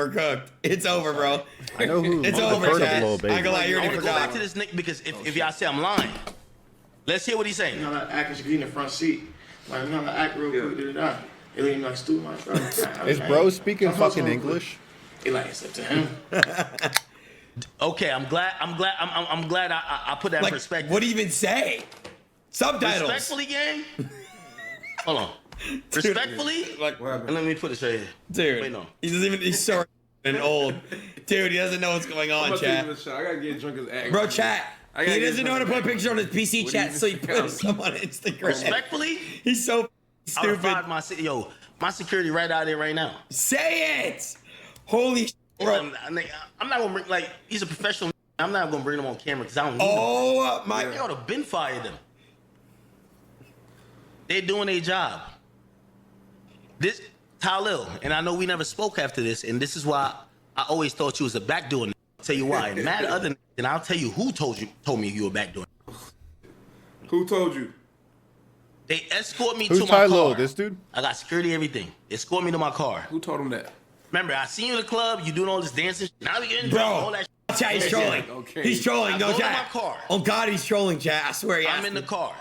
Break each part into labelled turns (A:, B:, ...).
A: we're cooked. It's over, bro.
B: I know who.
A: It's
B: I've
A: over,
B: heard of
A: Chad.
B: Lil
A: I
B: Baby.
A: ain't gonna lie, you
C: I
A: already
C: want to go back
A: forgot.
C: to this nigga because if y'all say I'm lying, let's hear what he's saying.
D: You know, that act is in the front seat. Like, you know, that act real quick, da-da-da. It ain't like stupid, like, bro.
B: Is bro speaking fucking English?
D: It like, it's up to him.
C: Okay, I'm glad I put that in
A: Like,
C: perspective.
A: what do you even say? Subtitles.
C: Respectfully, gang. Hold on. Respectfully,
A: Like,
C: and let me put this right here.
A: dude,
C: Wait, no.
A: he doesn't even, he's so and old. Dude, he doesn't know what's going on, chat.
E: I gotta get drunk as act.
A: Bro, chat.
E: I gotta
A: He
E: get
A: doesn't know how to
E: drunk
A: put a
E: as
A: picture on his PC
E: What do
A: chat,
E: you
A: so he
E: even
A: puts
E: count?
A: some on Instagram.
C: Respectfully,
A: He's so
C: I would
A: stupid.
C: fired my security right out there right now.
A: Say it! Holy shit, bro.
C: I'm not gonna bring, like, he's a professional. I'm not gonna bring him on camera because I don't need him.
A: Oh my.
C: I would have been fired them. They're doing their job. This Tylil, and I know we never spoke after this, and this is why I always thought you was a backdoor. I'll tell you why. And mad other, and I'll tell you who told me you were backdoor.
E: Who told you?
C: They escort me
B: Who's
C: to my
B: Tylil?
C: car.
B: This dude?
C: I got security, everything. Escort me to my car.
E: Who told him that?
C: Remember, I seen you in the club. You doing all this dancing. Now we getting drunk. All
A: Bro,
C: that.
A: chat, he's trolling.
E: Okay.
A: He's trolling.
C: I
A: No,
C: go to
A: chat.
C: my car.
A: Oh God, he's trolling, chat. I swear he
C: I'm
A: asked
C: in the
A: me.
C: car.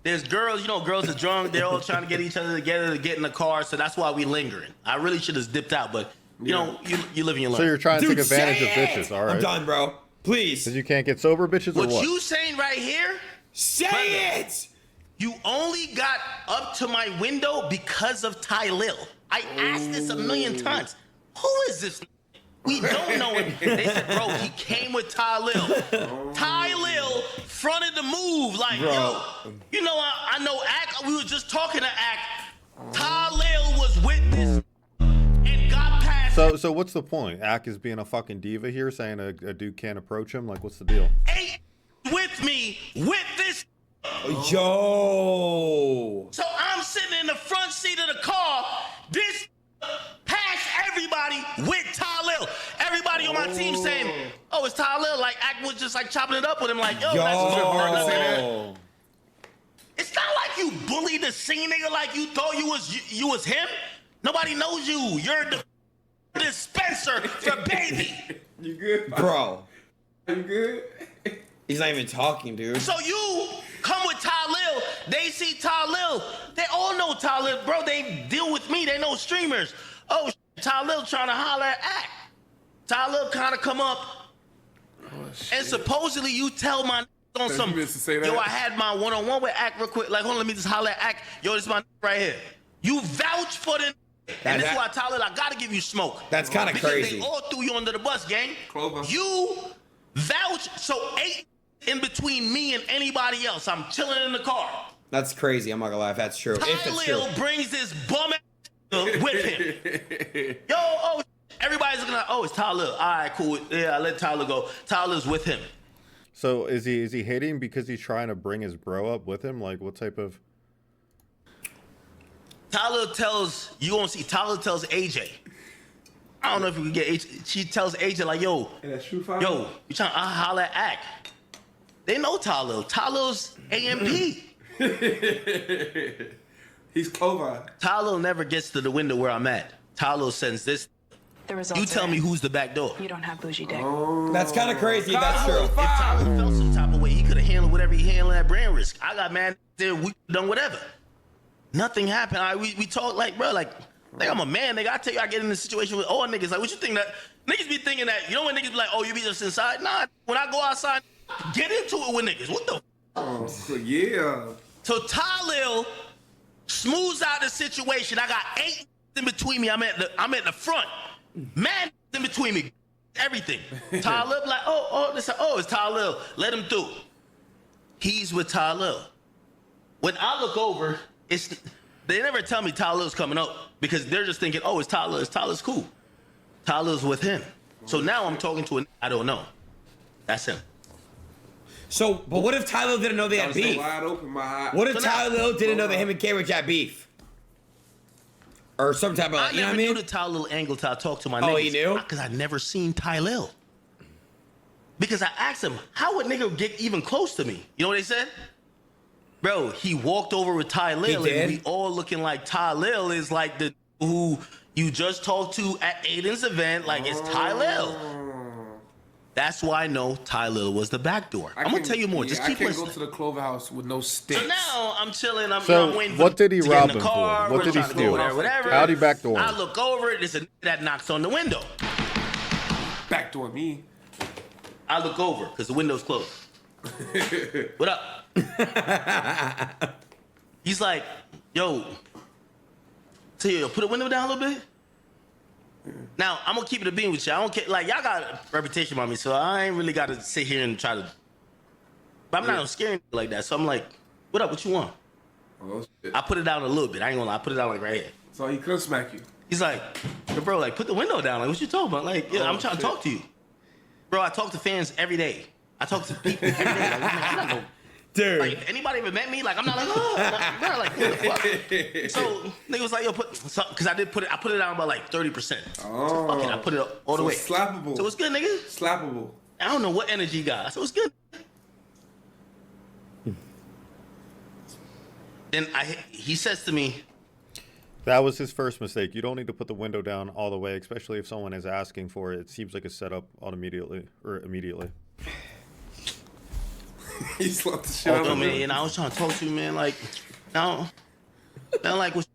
C: There's girls, you know, girls are drunk. They're all trying to get each other together to get in the car. So that's why we lingering. I really should have dipped out, but you know, you live in your life.
B: So you're trying to
A: Dude,
B: take advantage of
A: say it!
B: bitches, all right?
A: I'm done, bro. Please.
B: Because you can't get sober bitches or
C: What
B: what?
C: you saying right here?
A: Say it!
C: You only got up to my window because of Tylil. I asked this a million times. Who is this? We don't know him. They said, bro, he came with Tylil. Tylil fronted the move. Like, yo, you know, I know Ack. We were just talking to Ack. Tylil was with this and got past.
B: So what's the point? Ack is being a fucking diva here, saying a dude can't approach him? Like, what's the deal?
C: Ate with me with this.
A: Yo.
C: So I'm sitting in the front seat of the car. This past everybody with Tylil. Everybody on my team saying, "Oh, it's Tylil." Like, Ack was just like chopping it up with him. Like, yo, that's your partner.
A: Yo.
C: It's not like you bullied the scene nigga like you thought you was him. Nobody knows you. You're the dispenser for baby.
E: You good?
A: Bro.
E: You good?
A: He's not even talking, dude.
C: So you come with Tylil, they see Tylil, they all know Tylil, bro. They deal with me, they know streamers. Oh, Tylil trying to holler at Ack. Tylil kind of come up, and supposedly you tell my on
E: You
C: some,
E: meant to say that?
C: yo, I had my one-on-one with Ack real quick. Like, hold on, let me just holler at Ack. Yo, this is my right here. You vouch for the, and this is why Tylil, I gotta give you smoke.
A: That's kind of
C: Because
A: crazy.
C: they all threw you under the bus, gang.
E: Clover.
C: You vouch, so 8 in between me and anybody else. I'm chilling in the car.
A: That's crazy. I'm not gonna lie if that's true. If it's true.
C: Tylil brings this bum ass with him. Yo, oh, everybody's looking like, oh, it's Tylil. All right, cool. Yeah, I let Tylil go. Tylil's with him.
B: So is he hating because he's trying to bring his bro up with him? Like, what type of...
C: Tylil tells, you gonna see, Tylil tells AJ. I don't know if we can get AJ. She tells AJ like, yo,
E: And that's true, Father?
C: yo, you trying to holler at Ack. They know Tylil. Tylil's AMP.
E: He's Clover.
C: Tylil never gets to the window where I'm at. Tylil sends this.
F: The results
C: You tell
F: are
C: me
F: in.
C: who's the back door.
F: You don't have bougie dick.
A: That's kind of crazy if that's true.
C: If Tylil felt some type of way, he could have handled whatever he handled at brand risk. I got mad there, we done whatever. Nothing happened. We talk like, bro, like I'm a man, nigga. I tell you, I get in this situation with all niggas. Like, what you think that niggas be thinking that? You know when niggas be like, oh, you be just inside? Nah, when I go outside, get into it with niggas. What the?
E: Oh, yeah.
C: So Tylil smooths out the situation. I got 8 in between me. I'm at the front. Man in between me. Everything. Tylil like, it's Tylil. Let him through. He's with Tylil. When I look over, they never tell me Tylil's coming up because they're just thinking, oh, it's Tylil. Tylil's cool. Tylil's with him. So now I'm talking to I don't know. That's him.
A: So, but what if Tylil didn't know they had beef?
E: Wide open, my eye.
A: What if
C: So now-
A: Tylil didn't know that him and Cambridge had beef? Or some type of,
C: I
A: you know what I
C: never
A: mean?
C: knew the Tylil angle till I talked to my
A: Oh,
C: niggas.
A: you knew?
C: Because I never seen Tylil. Because I asked him, how would nigga get even close to me? You know what they said? Bro, he walked over with Tylil,
A: He did?
C: and we all looking like Tylil is like the who, you just talked to at Aiden's event, like it's Tylil. That's why I know Tylil was the back door. I'm gonna tell you more. Just keep
E: I can't
C: listening.
E: go to the Clover House with no sticks.
C: So now I'm chilling. I'm waiting
B: what did he
C: to get
B: rob
C: in the
B: him
C: car.
B: for? What
C: We're
B: did he
C: trying to go
B: steal?
C: there, whatever.
B: How'd he backdoor him?
C: I look over. There's a that knocks on the window.
E: Backdoor me.
C: I look over because the window's closed. What up? He's like, yo, put the window down a little bit. Now, I'm going to keep it a bean with you. I don't care. Like, y'all got a reputation about me, so I ain't really got to sit here and try to. But I'm not scaring like that. So I'm like, what up? What you want?
E: Oh, shit.
C: I put it down a little bit. I ain't going to lie. I put it down like right here.
E: So he could smack you.
C: He's like, bro, like, put the window down. Like, what you talking about? Like, yeah, I'm trying to talk to you. Bro, I talk to fans every day. I talk to people every day. Like, I'm not no.
A: Dude.
C: Like, if anybody ever met me, like, I'm not like, oh, bro, like, what the fuck? So, nigga was like, yo, because I put it down by like 30%.
E: Oh.
C: So, fuck it, I put it all the way.
E: Slappable.
C: So, it's good, nigga.
E: Slappable.
C: I don't know what energy you got. So, it's good. Then he says to me,
B: That was his first mistake. You don't need to put the window down all the way, especially if someone is asking for it. It seems like it's set up immediately.
E: He slapped the shit out
C: oh,
E: of
C: man,
E: him.
C: and I was trying to talk to you, man. Like, I don't like what.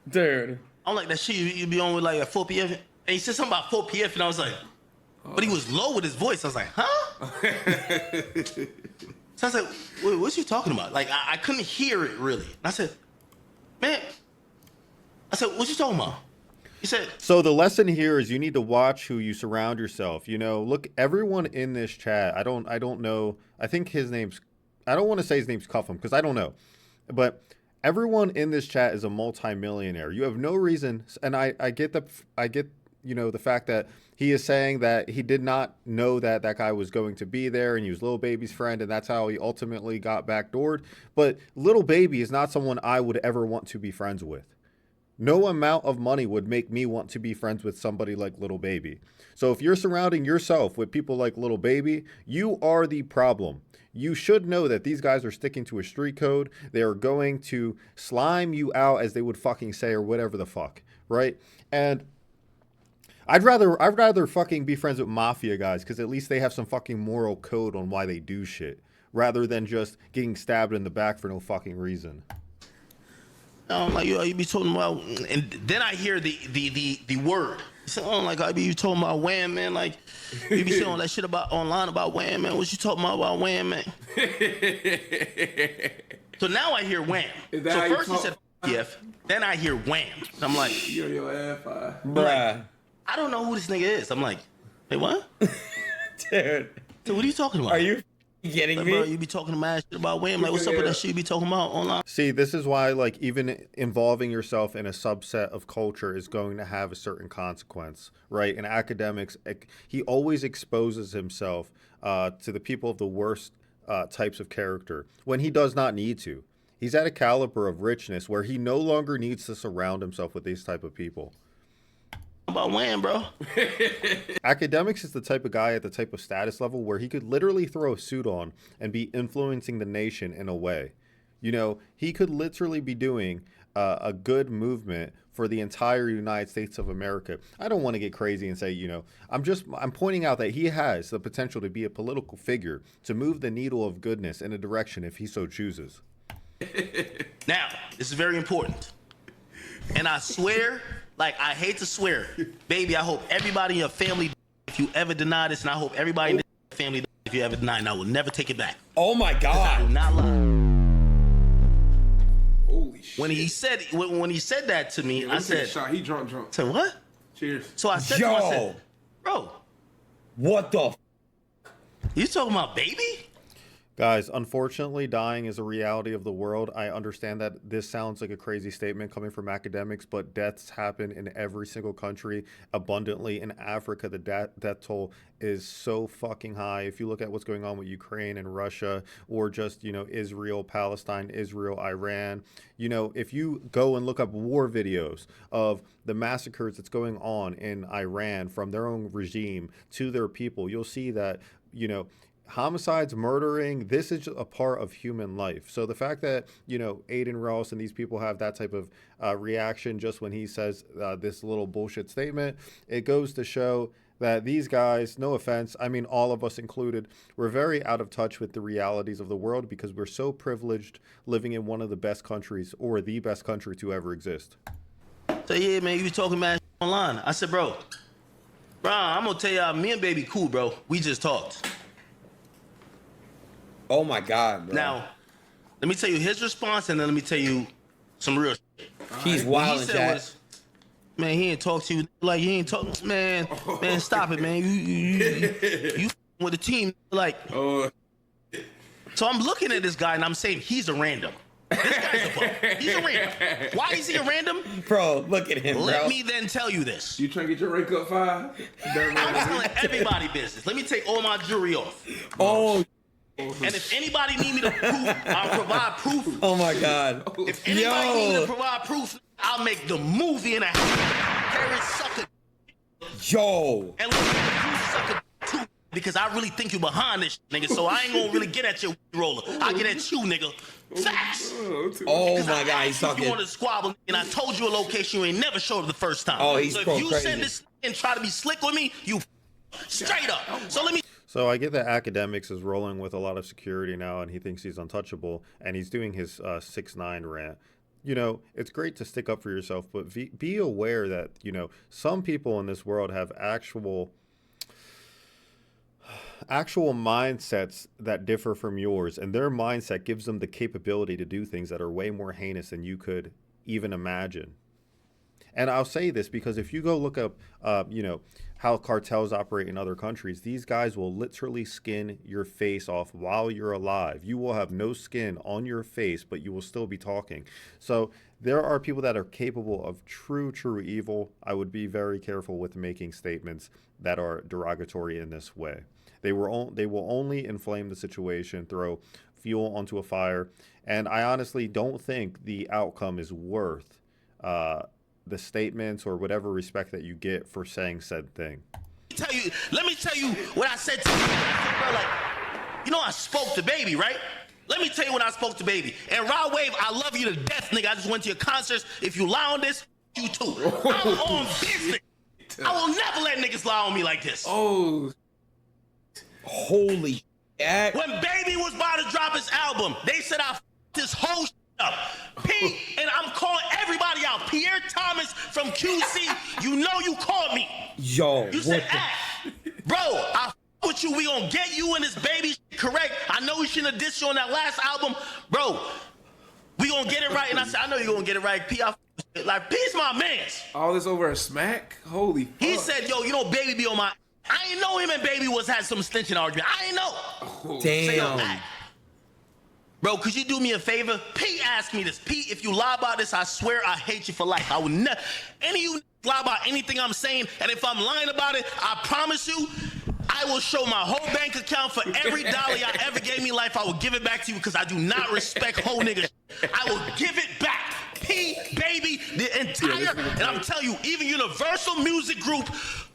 A: Dude.
C: I don't like that shit you be on with like at 4 p.m. And he said something about 4 p.m. and I was like, but he was low with his voice. I was like, huh? So I was like, wait, what's you talking about? Like, I couldn't hear it really. And I said, man, what you talking about? He said,
B: So the lesson here is you need to watch who you surround yourself. You know, look, everyone in this chat, I don't know. I think his name's, I don't want to say his name's Cuffham because I don't know. But everyone in this chat is a multimillionaire. You have no reason. And I get you know, the fact that he is saying that he did not know that that guy was going to be there and he was Lil Baby's friend. And that's how he ultimately got backdoored. But Lil Baby is not someone I would ever want to be friends with. No amount of money would make me want to be friends with somebody like Lil Baby. So if you're surrounding yourself with people like Lil Baby, you are the problem. You should know that these guys are sticking to a street code. They are going to slime you out, as they would fucking say, or whatever the fuck, right? And I'd rather fucking be friends with mafia guys because at least they have some fucking moral code on why they do shit, rather than just getting stabbed in the back for no fucking reason.
C: like you be talking about, and then I hear the word. He said, like I be you talking about Wham, man. Like you be saying all that shit about online about Wham, man. What you talking about Wham, man? So now I hear Wham.
E: Is that
C: So
E: how you
C: first he said F, then I hear Wham. And I'm like,
E: You're your ass.
A: Bruh.
C: I don't know who this nigga is. I'm like, hey, what?
A: Dude.
C: So what are you talking about?
A: Are you kidding
C: Like,
A: me?
C: bro, you be talking mad shit about Wham. Like, what's up with that shit you be talking about online?
B: See, this is why, like, even involving yourself in a subset of culture is going to have a certain consequence, right? In Akademiks, he always exposes himself to the people of the worst types of character when he does not need to. He's at a caliber of richness where he no longer needs to surround himself with these type of people.
C: About Wham, bro.
B: Akademiks is the type of guy at the type of status level where he could literally throw a suit on and be influencing the nation in a way. You know, he could literally be doing a good movement for the entire United States of America. I don't want to get crazy and say, you know, I'm pointing out that he has the potential to be a political figure to move the needle of goodness in a direction if he so chooses.
C: Now, this is very important. And I swear, like, I hate to swear, baby, I hope everybody in your family, if you ever deny this, and I hope everybody in your family, if you ever deny, and I will never take it back.
A: Oh my
C: I do
A: God.
C: not lie.
E: Holy shit.
C: When he said that to me, I said,
E: shot. He drunk.
C: I said, what?
E: Cheers.
C: So I said to him, I
A: Yo.
C: said, bro,
A: What the?
C: you talking about baby?
B: Guys, unfortunately, dying is a reality of the world. I understand that this sounds like a crazy statement coming from Akademiks, but deaths happen in every single country abundantly. In Africa, the death toll is so fucking high. If you look at what's going on with Ukraine and Russia, or just, you know, Israel, Palestine, Israel, Iran, you know, if you go and look up war videos of the massacres that's going on in Iran from their own regime to their people, you'll see that, you know, homicides, murdering, this is just a part of human life. So the fact that, you know, Aiden Ross and these people have that type of reaction just when he says this little bullshit statement, it goes to show that these guys, no offense, I mean, all of us included, we're very out of touch with the realities of the world because we're so privileged living in one of the best countries or the best country to ever exist.
C: So yeah, man, you was talking mad online. I said, bro, I'm gonna tell y'all, me and baby cool, bro. We just talked.
A: Oh my God, bro.
C: Now, let me tell you his response, and then let me tell you some real shit.
A: He's
C: What he
A: wild,
C: said
A: chat.
C: was, man, he ain't talk to you like he ain't talk. Man, stop it, man. You with the team, like.
E: Oh,
C: So I'm looking at this guy and I'm saying he's a random. This guy's a bum. He's a random. Why is he a random?
A: Bro, look at him,
C: Let
A: bro.
C: me then tell you this.
E: you trying to get your rank up 5?
C: I'm telling everybody business. Let me take all my jewelry off.
A: Oh,
C: And if anybody need me to prove, I'll provide proof.
A: oh my God.
C: If anybody need me
A: Yo,
C: to provide proof, I'll make the movie in a house. Carry sucker
A: yo.
C: and let you sucker too. Because I really think you behind this nigga, so I ain't gonna really get at your roller. I get at you, nigga. Facts.
A: Oh my God, he's
C: You
A: talking.
C: want to squabble, and I told you a location you ain't never showed up the first time.
A: Oh, he's
C: so if
A: going
C: you
A: crazy.
C: send this and try to be slick with me, you straight up. So let me.
B: So I get that Akademiks is rolling with a lot of security now, and he thinks he's untouchable, and he's doing his 6ix9ine rant. You know, it's great to stick up for yourself, but be aware that, you know, some people in this world have actual mindsets that differ from yours, and their mindset gives them the capability to do things that are way more heinous than you could even imagine. And I'll say this because if you go look up, you know, how cartels operate in other countries, these guys will literally skin your face off while you're alive. You will have no skin on your face, but you will still be talking. So there are people that are capable of true evil. I would be very careful with making statements that are derogatory in this way. They will only inflame the situation, throw fuel onto a fire, and I honestly don't think the outcome is worth the statements or whatever respect that you get for saying said thing.
C: Let me tell you what I said to you. I said, bro, like, you know, I spoke to Baby, right? Let me tell you when I spoke to Baby. And Rod Wave, I love you to death, nigga. I just went to your concerts. If you lie on this, you too. I'm on business. I will never let niggas lie on me like this.
E: Oh,
A: Holy shit.
C: When Baby was about to drop his album, they said I f***ed this whole shit up. P, and I'm calling everybody out. Pierre Thomas from QC, you know you called me.
A: Yo,
C: You
A: what
C: said,
A: the?
C: bro, I f*** with you. We gonna get you and this Baby shit correct. I know we shouldn't have dissed you on that last album. Bro, we gonna get it right. And I said, I know you're gonna get it right. P, I f*** with you. Like, P's my mans.
E: all this over a smack? Holy fuck.
C: He said, yo, you know Baby be on my... I ain't know him and Baby had some stenching argument. I ain't know. Say, yo,
A: Damn.
C: act. Bro, could you do me a favor? P asked me this. P, if you lie about this, I swear I hate you for life. I would never... Any of you lie about anything I'm saying, and if I'm lying about it, I promise you, I will show my whole bank account for every dollar y'all ever gave me in life. I will give it back to you because I do not respect whole niggas. I will give it back. P, Baby, the entire... And I'm telling you, even Universal Music Group...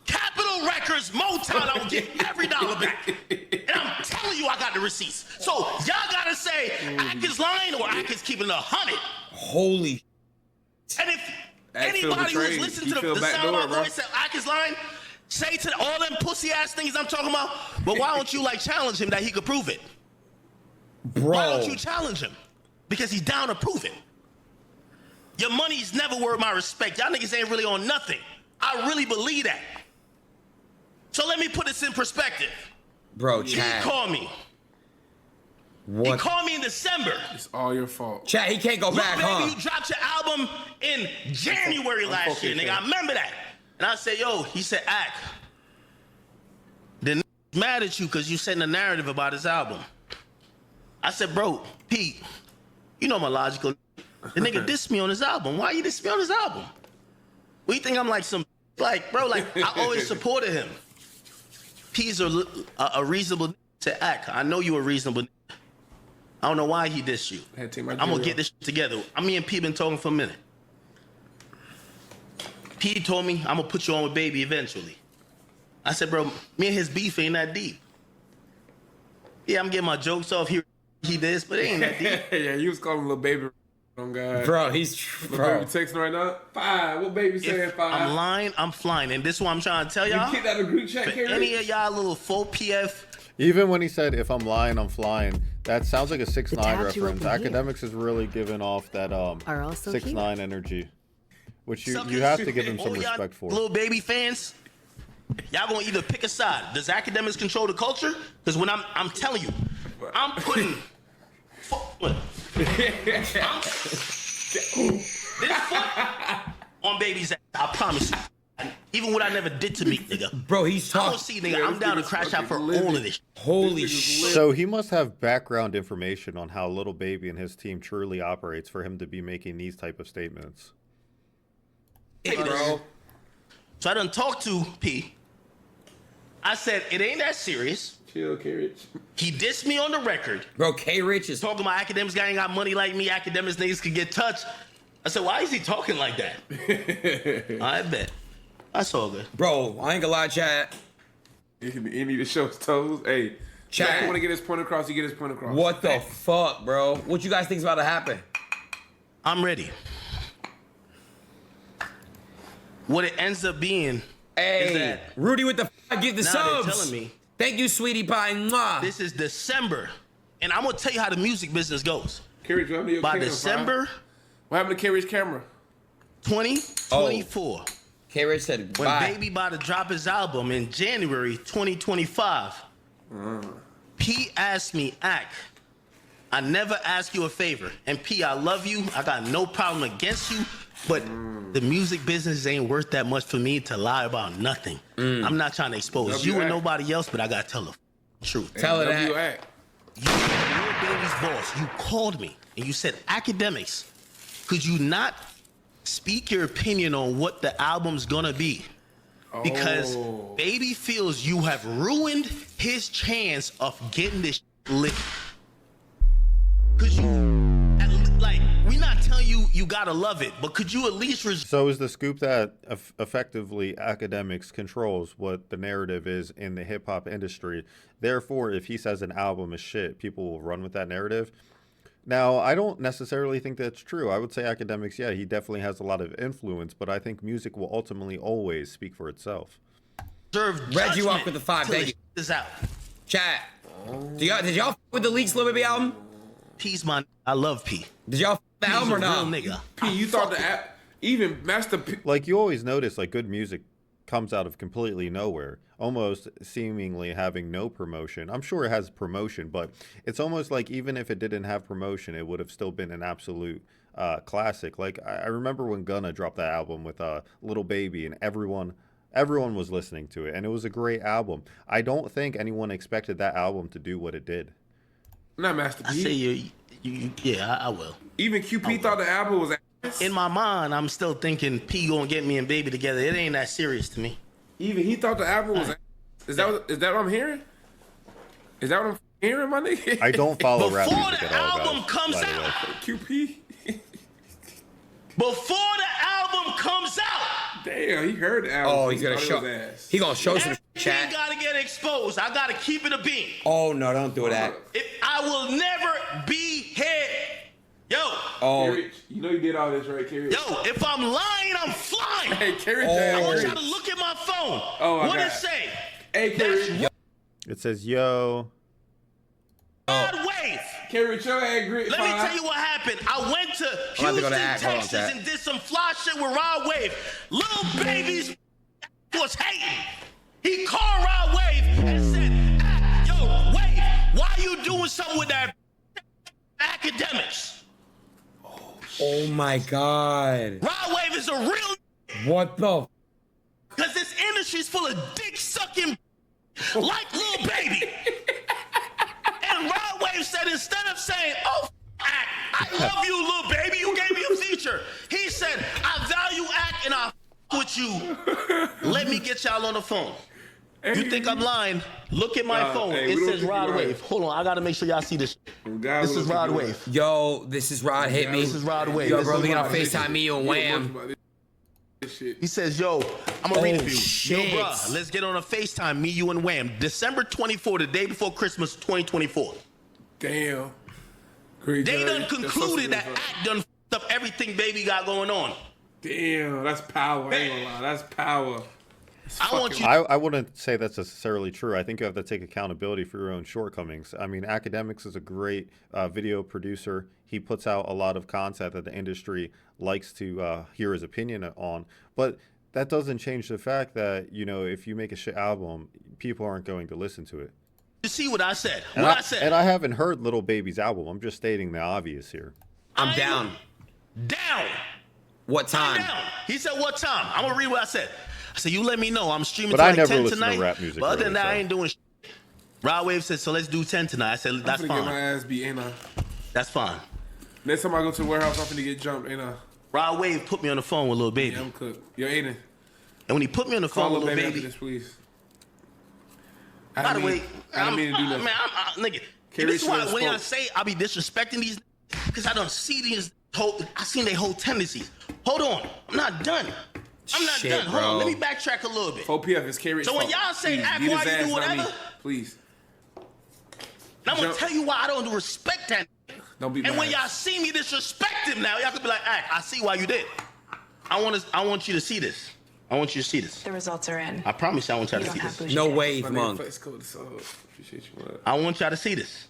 C: Capitol Records, Motown, I will give every dollar back. And I'm telling you, I got the receipts. So y'all gotta say, Ak is lying or Ak is keeping 100.
A: Holy.
C: And if
E: Ak feel
C: anybody who's
E: betrayed.
C: listening
E: He
C: to
E: feel
C: the sound of
E: backdoor,
C: my
E: bro.
C: voice that Ak is lying, say to all them pussy ass things I'm talking about, but why don't you like challenge him that he could prove it?
A: Bro.
C: Why don't you challenge him? Because he's down to prove it. Your money's never worth my respect. Y'all niggas ain't really on nothing. I really believe that. So let me put this in perspective.
A: Bro,
C: He
A: Chad.
C: called me. He
A: What?
C: called me in December.
E: It's all your fault.
A: Chad, he can't go
C: Look,
A: back,
C: baby,
A: huh?
C: you dropped your album in January last year, nigga. I remember that. And I said, yo, he said, Ak, the nigga's mad at you because you setting a narrative about his album. I said, bro, Pete, you know my logical. The nigga dissed me on his album. Why you diss me on his album? What you think I'm like some, like, bro, like, I always supported him. P's a reasonable to Ak. I know you a reasonable. I don't know why he dissed you.
E: I had to take my
C: I'm gonna
E: jewelry
C: get
E: off.
C: this shit together. Me and P been talking for a minute. P told me I'm gonna put you on with Baby eventually. I said, bro, me and his beef ain't that deep. Yeah, I'm getting my jokes off. He this, but it ain't that deep.
E: Yeah, you was calling little baby. Oh God,
A: Bro, he's
E: Little
A: bro.
E: baby texting right now. 5. What baby saying
C: If
E: 5?
C: I'm lying, I'm flying. And this is what I'm trying to tell y'all.
E: You kicked out a group chat,
C: For
E: Kerry?
C: any of y'all little faux PF,
B: Even when he said, "If I'm lying, I'm flying," that sounds like a 6ix9ine
F: tabs you
B: reference.
F: open here
B: Academics is really giving off that
F: are also
B: 6ix9ine energy, which you
C: suckers,
B: have to give him some
C: all y'all
B: respect for.
C: little baby fans, y'all gonna either pick a side. Does Academics control the culture? Because when I'm telling you, I'm putting this foot on baby's ass. I promise you. Even what I never did to me, nigga.
A: Bro, he's
C: I don't
A: talking.
C: see, nigga. I'm down to crash out for all of this.
A: Holy shit.
B: So he must have background information on how Little Baby and his team truly operates for him to be making these type of statements.
C: Hey, bro. So I done talked to P. I said, it ain't that serious.
E: Chill, Carriage.
C: He dissed me on the record.
A: Bro, K Rich is
C: Talking about Academics guy ain't got money like me. Academics niggas could get touched. I said, why is he talking like that? I bet. That's all good.
A: bro, I ain't gonna lie, chat.
E: He need to show his toes. Hey,
A: Chat.
E: Jack want to get his point across. He get his point across.
A: What the fuck, bro? What you guys think's about to happen?
C: I'm ready. What it ends up being is
A: Hey,
C: that
A: Rudy with the get the
C: now
A: subs.
C: they're telling me
A: Thank you, sweetie pie. Mwah.
C: this is December. And I'm going to tell you how the music business goes.
E: Carriage, what happened to your
C: By
E: camera,
C: December
E: What happened to Carriage camera?
C: 2024,
A: K Rich said
C: when
A: bye.
C: Baby about to drop his album in January 2025, P asked me, Ack, I never ask you a favor. And P, I love you. I got no problem against you. But the music business ain't worth that much for me to lie about nothing. I'm not trying to expose you and nobody else, but I got to tell the truth.
A: Tell her
E: W
A: that.
E: Act.
C: You, Lil Baby's boss, you called me and you said, Academics, could you not speak your opinion on what the album's gonna be? Because
E: Oh.
C: Baby feels you have ruined his chance of getting this lit. Could you, like, we not telling you you gotta love it, but could you at least
B: So is the scoop that effectively Academics controls what the narrative is in the hip hop industry? Therefore, if he says an album is shit, people will run with that narrative. Now, I don't necessarily think that's true. I would say Academics, yeah, he definitely has a lot of influence, but I think music will ultimately always speak for itself.
C: reserve
A: Read you
C: judgment
A: off with the 5,
C: till
A: thank
C: this
A: you.
C: is out?
A: Chat. Did y'all f- with the Leaks Lil Baby album?
C: P's my, I love P.
A: Did y'all f- the
C: He's
A: album
C: a
A: or
C: real
A: not?
C: nigga.
E: P, you thought the app, even Master P.
B: Like, you always notice, like, good music comes out of completely nowhere, almost seemingly having no promotion. I'm sure it has promotion, but it's almost like even if it didn't have promotion, it would have still been an absolute classic. Like, I remember when Gunna dropped that album with Little Baby, and everyone was listening to it, and it was a great album. I don't think anyone expected that album to do what it did.
E: Not Master P.
C: I say you yeah, I will.
E: Even QP thought the album was ass.
C: In my mind, I'm still thinking P gonna get me and Baby together. It ain't that serious to me.
E: Even he thought the album was ass. Is that what I'm hearing? Is that what I'm hearing, my nigga?
B: I don't follow rap
C: Before
B: music
C: the
B: at all,
C: album
B: guys,
C: comes
B: by the way.
C: out.
E: QP.
C: Before the album comes out,
E: Damn, he heard the album.
A: Oh, he's gonna
E: thought it
A: show.
E: was ass.
A: He gonna show some
C: everything
A: chat.
C: gotta get exposed. I gotta keep it a beam.
A: Oh no, don't do that.
C: I will never be here. Yo,
A: Oh,
E: Carriage, you know you did all this, right, Carriage?
C: yo, if I'm lying, I'm flying.
E: Hey, Carriage.
C: I want
A: Oh.
C: y'all to look at my phone.
E: Oh, my
C: what
E: God.
C: it say?
E: Hey, Carriage.
C: That's
B: It says, yo.
C: Rod Wave.
E: Carriage, your head grit.
C: Let me tell you what happened. I went to
A: I'm about to
C: Houston,
A: go to Act. Hold on,
C: Texas,
A: chat.
C: and did some fly shit with Rod Wave. Little Baby's was hating. He called Rod Wave and said, "Ah, yo, Wave, why you doing something with that Academics?
A: oh my God.
C: Rod Wave is a real,
A: What the?
C: because this industry's full of dick sucking like Little Baby." And Rod Wave said, instead of saying, "Oh, Act, I love you, Little Baby, you gave me a feature," he said, "I value Act and I with you. Let me get y'all on the phone." You think I'm lying? Look at my
E: Nah,
C: phone.
E: hey, we
C: It
E: don't
C: says
E: think
C: Rod
E: you're right.
C: Wave. Hold on, I gotta make sure y'all see this.
E: God,
C: This
E: we
C: is
E: don't
C: Rod
E: think you're
C: Wave.
A: Yo, this is Rod. Hit me.
C: This is Rod Wave.
A: Yo,
C: This
A: bro,
C: is
A: we get on
C: Rod Wave.
A: FaceTime me and Wham.
E: this shit.
C: He says, yo, I'm gonna read it for you.
A: shit.
C: Yo, bruh, let's get on a FaceTime, me, you, and Wham. December 24, the day before Christmas, 2024.
E: Damn. Great
C: They
E: job.
C: done
E: That's so
C: concluded that
E: good,
C: Act done f***ed up everything Baby got going on.
E: Damn, that's power. I ain't gonna lie. That's power.
C: I want you.
B: I wouldn't say that's necessarily true. I think you have to take accountability for your own shortcomings. I mean, Akademiks is a great video producer. He puts out a lot of content that the industry likes to hear his opinion on. But that doesn't change the fact that, you know, if you make a shit album, people aren't going to listen to it.
C: You see what I said?
B: And
C: What I said?
B: And I haven't heard Lil Baby's album. I'm just stating the obvious here.
A: I'm down.
C: Down.
A: What
C: I'm
A: time?
C: down. He said, what time? I'm gonna read what I said. I said, you let me know. I'm streaming
B: But
C: till
B: I
C: like
B: never
C: 10
B: listen to
C: tonight.
B: rap music,
C: But other
B: really,
C: than that,
B: so.
C: I ain't doing shit. Rod Wave said, so let's do 10 tonight. I said, that's
E: I'm finna get my
C: fine.
E: ass beat, ain't I?
C: That's fine.
E: Next time I go to the warehouse, I'm finna get jumped, ain't I?
C: Rod Wave put me on the phone with Lil Baby.
E: Yeah, I'm cooked. Yo, Aiden,
C: And when he put me on the
E: call
C: phone with
E: Lil
C: Lil
E: Baby after
C: Baby,
E: this, please.
C: by the way,
E: I didn't mean to do nothing.
C: nigga,
E: Carrie
C: this is why
E: Smith
C: when I
E: spoke.
C: say I be disrespecting these, because I don't see these I seen their whole tendencies. Hold on, I'm not done. I'm not
A: Shit,
C: done. Hold
A: bro.
C: on, let me backtrack a little bit.
E: 4PF is Carrie.
C: So when y'all say act
E: Beat his
C: why you
E: ass,
C: do
E: not me.
C: whatever,
E: Please.
C: and I'm gonna
E: Jump.
C: tell you why I don't respect that.
E: Don't be
C: And
E: mad.
C: when y'all see me disrespect him now, y'all could be like, act, I see why you did. I want you to see this. I want you to see this.
F: The results are in.
C: I promise you I want y'all
F: You
C: to
F: don't
C: see
F: have
C: this.
F: bougie
A: No
F: dick.
A: wave,
E: My name
A: monk.
E: Flex Code, so appreciate you, man.
C: I want y'all to see this.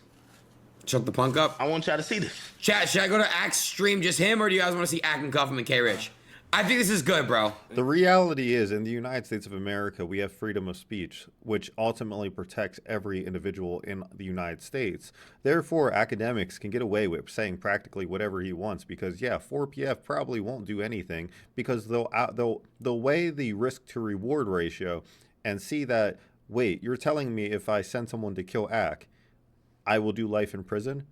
A: Shut the punk up.
C: I want y'all to see this.
A: Chat, should I go to Axe stream just him, or do you guys want to see Act and Cuff him and K Rich? I think this is good, bro.
B: The reality is, in the United States of America, we have freedom of speech, which ultimately protects every individual in the United States. Therefore, Akademiks can get away with saying practically whatever he wants because, yeah, 4PF probably won't do anything because they'll weigh the risk to reward ratio and see that, wait, you're telling me if I send someone to kill Ak, I will do life in prison?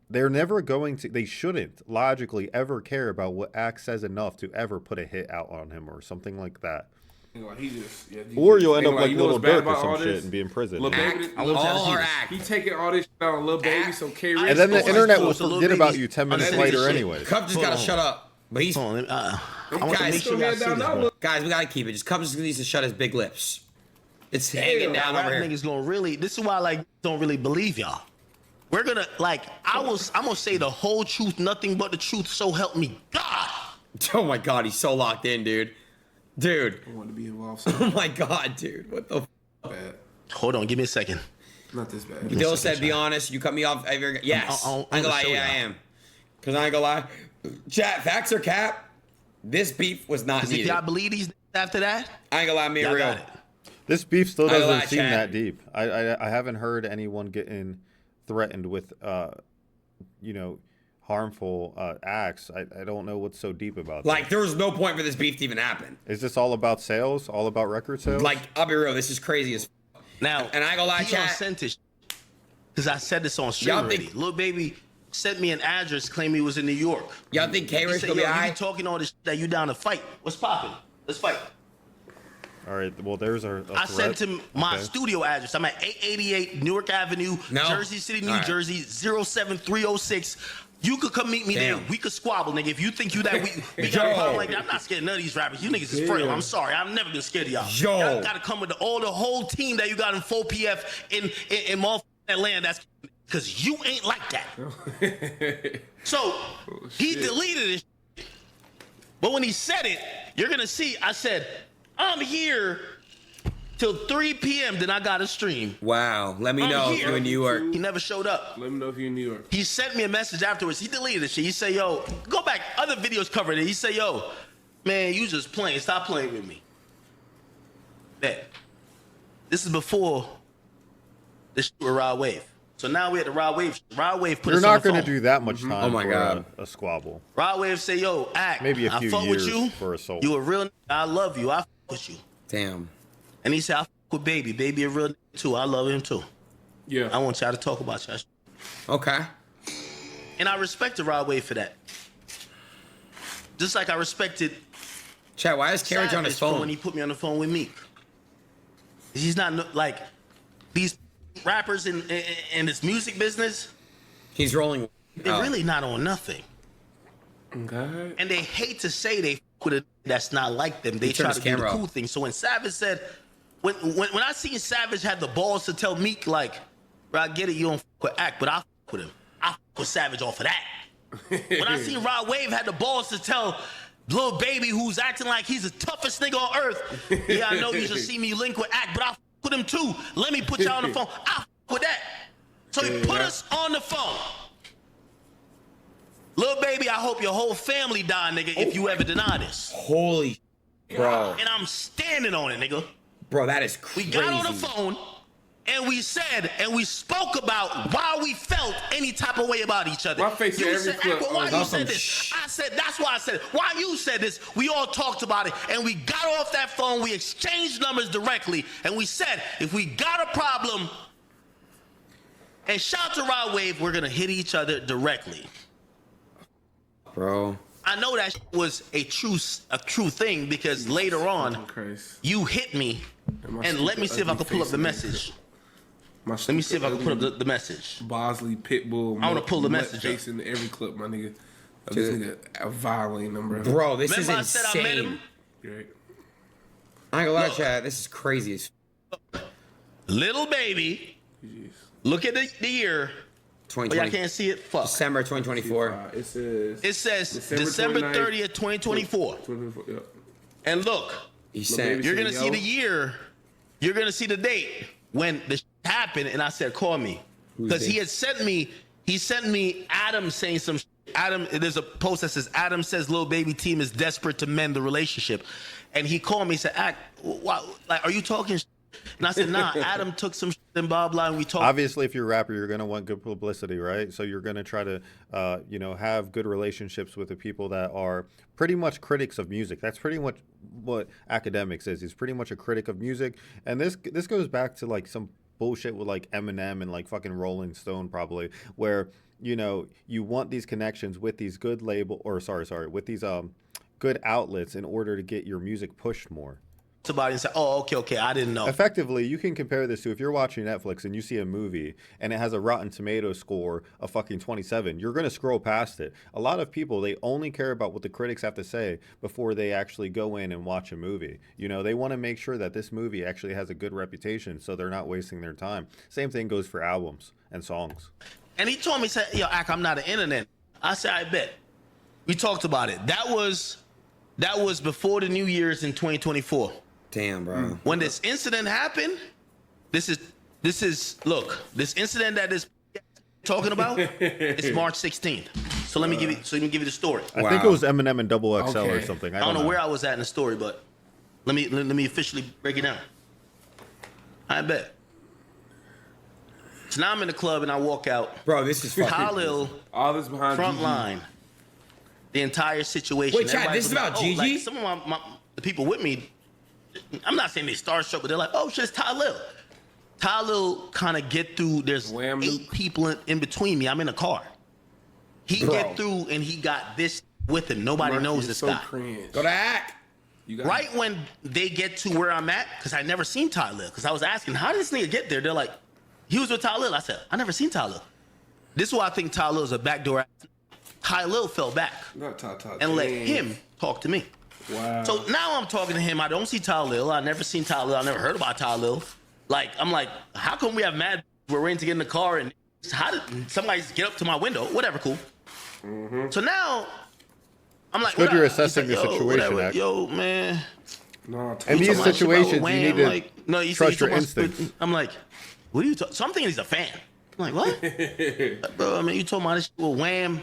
B: They're never going to, they shouldn't logically ever care about what Ak says enough to ever put a hit out on him or something like that.
E: Like, he just, yeah,
B: Or you'll end up like
E: you know
B: Little
E: what's bad
B: Dirk or
E: about
B: some
E: all
B: shit
E: this?
B: and be in prison.
E: Lil Baby,
C: I want y'all to
A: All
C: see
A: or
C: this.
A: Act.
E: he taking all this shit out on Lil Baby, so K
B: And then the
C: It's
B: internet
C: cool.
B: will
C: So Lil
B: forget about
C: Baby's
B: you 10 minutes
C: understanding
B: later
C: shit.
B: anyways.
A: Cuff just
C: Hold
A: gotta
C: on.
A: shut up. But he's
C: Hold on, I want to
A: Guys,
C: make sure
E: still
C: y'all
E: head
C: see
E: down
C: this,
E: now,
C: bro.
E: look.
A: guys, we gotta keep it. Just Cuff just needs to shut his big lips. It's hanging down
C: Rap
A: over here.
C: niggas gonna really. This is why I like don't really believe y'all. We're gonna like. I'm gonna say the whole truth, nothing but the truth. So help me God.
A: Oh my god, he's so locked in, dude. Dude.
E: I want to be involved so
A: Oh my god, dude. What the
E: bad.
C: Hold on, give me a second.
E: Not this bad.
A: Dill said, be honest, you cut me off. Yes.
C: I'm
A: I ain't gonna lie,
C: show
A: yeah, I
C: y'all.
A: am. Because I ain't gonna lie. Chat, facts or cap, this beef was not
C: 'Cause if
A: needed.
C: y'all believe these after that,
A: I ain't gonna lie, me
C: y'all
A: real.
C: got it.
B: This beef still
A: I ain't gonna
B: doesn't
A: lie,
B: seem
A: Chad.
B: that deep. I haven't heard anyone getting threatened with, harmful acts. I don't know what's so deep about
A: Like,
B: that.
A: there was no point for this beef to even happen.
B: Is this all about sales? All about record sales?
A: Like, I'll be real, this is crazy as
C: Now,
A: And I ain't gonna lie,
C: he on
A: chat.
C: sent this because I said this on stream
A: Y'all
C: already.
A: think-
C: Lil Baby sent me an address, claiming he was in New York.
A: Y'all think
C: He
A: K-Rich
C: said,
A: gonna
C: yo,
A: be
C: you be
A: alright?
C: talking all this shit that you down to fight. What's popping? Let's fight.
B: All right. Well, there's a
C: I
B: threat.
C: sent him my
B: Okay.
C: studio address. I'm at 888 Newark Avenue,
A: No.
C: Jersey City, New
A: All right.
C: Jersey, 07306. You could come meet me there.
A: Damn.
C: We could squabble, nigga. If you think you that we got a problem like that, I'm not scared of none of these rappers. You niggas is frail. I'm sorry. I've never been scared of y'all.
A: Yo.
C: Y'all gotta come with the whole team that you got in 4PF in motherfucking Atlanta. That's because you ain't like that. So he deleted it. But when he said it, you're gonna see. I said, I'm here till 3 p.m. Then I got a stream.
A: Wow. Let me
C: I'm
A: know if
C: here.
A: you're in New York.
C: He never showed up.
E: Let me know if you're in New York.
C: He sent me a message afterwards. He deleted the shit. He said, yo, go back. Other videos covered it. He said, yo, man, you just playing. Stop playing with me. Bet. This is before the shit with Rod Wave. So now we at the Rod Wave. Rod Wave put
B: You're
C: us on
B: not
C: the
B: going
C: phone.
B: to do that much time
A: Oh my
B: for
A: God.
B: a squabble.
C: Rod Wave say, yo, act.
B: Maybe a few
C: I fuck
B: years
C: with you.
B: for assault.
C: You a real nigga. I love you. I fuck with you.
A: Damn.
C: And he said, I fuck with Baby. Baby a real nigga too. I love him too.
E: Yeah.
C: I want y'all to talk about y'all.
A: Okay.
C: And I respected Rod Wave for that. Just like I respected
A: Chat, why is K-Rich on his
C: Savage for when
A: phone?
C: he put me on the phone with Meek. He's not like these rappers in this music business.
A: He's rolling.
C: They're
A: Oh.
C: really not on nothing,
E: Okay.
C: and they hate to say they fuck with a that's not like them. They
A: turned
C: try
A: his
C: to do the
A: camera
C: cool
A: off.
C: thing. So when Savage said, when I seen Savage had the balls to tell Meek, like, bro, I get it, you don't fuck with Act, but I fuck with him. I fuck with Savage off of that. When I seen Rod Wave had the balls to tell Lil Baby, who's acting like he's the toughest nigga on earth, yeah, I know you should see me link with Act, but I fuck with him too. Let me put y'all on the phone. I fuck with that. So he put us on the phone. Lil Baby, I hope your whole family die, nigga, if you ever deny this.
A: Holy, bro.
C: And I'm standing on it, nigga.
A: Bro, that is
C: We
A: crazy.
C: got on the phone and we said and we spoke about why we felt any type of way about each other.
E: My face in
C: You
E: every
C: said,
E: clip.
C: "Aqua, why
E: Oh,
C: you said
A: some
C: this?" I said, that's why I said it. Why you said this? We all talked about it and we got off that phone. We exchanged numbers directly and we said, if we got a problem, and shout to Rod Wave, we're gonna hit each other directly.
A: Bro.
C: I know that was a true thing because later on,
E: Crazy.
C: you hit me, and let me see if I can pull up the message. Let me see if I can put up the message.
E: Bosley, Pitbull.
C: I wanna pull the message up.
E: face in every clip, my nigga. This nigga violating them, bro.
A: Bro, this
C: Remember I
A: is
C: said I met
A: insane.
C: him?
E: Right.
A: I ain't gonna lie,
C: Look.
A: Chad. This is crazy as
C: Little Baby,
E: Jeez.
C: look at the year. Oh, y'all
A: 2020.
C: can't see it? Fuck.
A: December 2024.
E: It says.
C: It says
E: December
C: December
E: 29th,
C: 30th, 2024.
E: 2024, yep.
C: And look,
A: He
E: Lil
A: said,
E: Baby
C: you're
E: said,
C: gonna see
E: yo.
C: the year. You're gonna see the date when this happened, and I said, "Call me," because he
A: they?
C: had sent me. He sent me Adam saying some. Adam, there's a post that says Adam says Lil Baby team is desperate to mend the relationship, and he called me. He said, "Act, why, like, are you talking?" And I said, "Nah." Adam took some and blah blah, and we talked.
B: Obviously, if you're a rapper, you're gonna want good publicity, right? So you're gonna try to, have good relationships with the people that are pretty much critics of music. That's pretty much what Akademiks is. He's pretty much a critic of music, and this goes back to like some bullshit with like Eminem and like fucking Rolling Stone probably, where you want these connections with these good with these good outlets in order to get your music pushed more.
C: Somebody and said, "Oh, okay, I didn't know."
B: Effectively, you can compare this to if you're watching Netflix and you see a movie and it has a Rotten Tomatoes score of fucking 27, you're going to scroll past it. A lot of people, they only care about what the critics have to say before they actually go in and watch a movie. They want to make sure that this movie actually has a good reputation so they're not wasting their time. Same thing goes for albums and songs.
C: And he told me, he said, "Yo, Ak, I'm not an internet." I said, "I bet." We talked about it. That was before the New Year's in 2024.
A: damn, bro.
C: When this incident happened, this look, this incident that is talking about, it's March 16th. So let me give you the story.
B: I think it was Eminem and Double XL or
E: Okay.
B: something.
C: I don't know where I was at in the story, but let me officially break it down. I bet. So now I'm in the club and I walk out.
A: Bro, this is fucking.
C: Tylil,
E: All this behind
C: front
E: Gigi.
C: line, the entire situation.
A: Wait, Chad,
C: Everybody's
A: this is
C: like,
A: about
C: oh,
A: Gigi?
C: like, some of the people with me, I'm not saying they starstruck, but they're like, "Oh shit, it's Tylil." Tylil kind of get through. There's
E: Wham,
C: 8
E: Luke.
C: people in between me. I'm in a car. He
A: Bro.
C: get through and he got this with him. Nobody
E: Mark,
C: knows
E: you're
C: this
E: so
C: guy.
E: cringe.
A: Go to Act.
E: You got
C: Right when they get to where I'm at, because I never seen Tylil, because I was asking, how did this nigga get there? They're like, he was with Tylil. I said, I never seen Tylil. This is why I think Tylil is a backdoor ass. Tylil fell back
E: Not Tata.
C: and let him talk to me.
E: Wow.
C: So now I'm talking to him. I don't see Tylil. I never seen Tylil. I never heard about Tylil. Like, I'm like, how come we have mad? We're waiting to get in the car and how did somebody get up to my window? Whatever, cool. So now I'm like,
B: good
C: what
B: you're
C: up? He's
B: assessing the
C: "Yo,
B: situation,
C: whatever.
B: Ak.
C: Yo, man.
E: no,
B: In
E: Tata.
B: these
C: talking about shit about
B: situations, you
C: Wham?
B: need to
C: Like, no, you
B: trust
C: said
B: your
C: you talking about-
B: instinct.
C: I'm like, what are you talking? So I'm thinking he's a fan. I'm like, what? Like, bro, I mean, you told me this shit with Wham.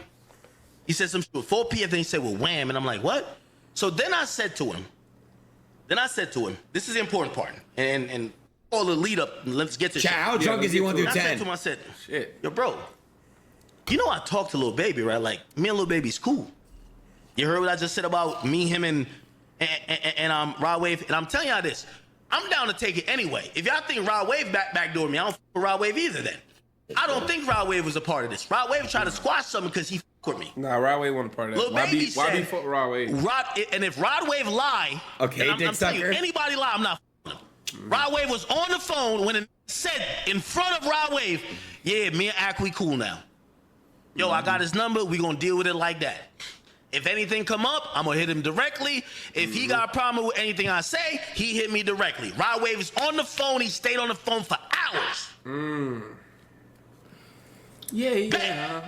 C: He said some shit with 4P, then he said with Wham, and I'm like, what? So then I said to him, this is the important part, and all the lead up, let's get to
A: Chad,
C: shit.
A: how drunk is he 1 through
C: And I said
A: 10?
C: to him, I said,
E: Shit.
C: yo, bro, you know I talked to Lil Baby, right? Like, me and Lil Baby's cool. You heard what I just said about me, him, and Rod Wave? And I'm telling y'all this, I'm down to take it anyway. If y'all think Rod Wave backdoor me, I don't f with Rod Wave either then. I don't think Rod Wave was a part of this. Rod Wave tried to squash something because he f with me.
E: Nah, Rod Wave wasn't a part of that.
C: Lil
E: Why
C: Baby
E: be, why be
C: said-
E: fuck Rod Wave?
C: And if Rod Wave lie,
A: Okay,
C: then
A: dick
C: I'm telling you,
A: sucker.
C: anybody lie, I'm not f with him. Rod Wave was on the phone when it said in front of Rod Wave, yeah, me and Ak, we cool now. Yo, I got his number, we gonna deal with it like that. If anything come up, I'm gonna hit him directly. If he got a problem with anything I say, he hit me directly. Rod Wave is on the phone. He stayed on the phone for hours.
E: Yeah.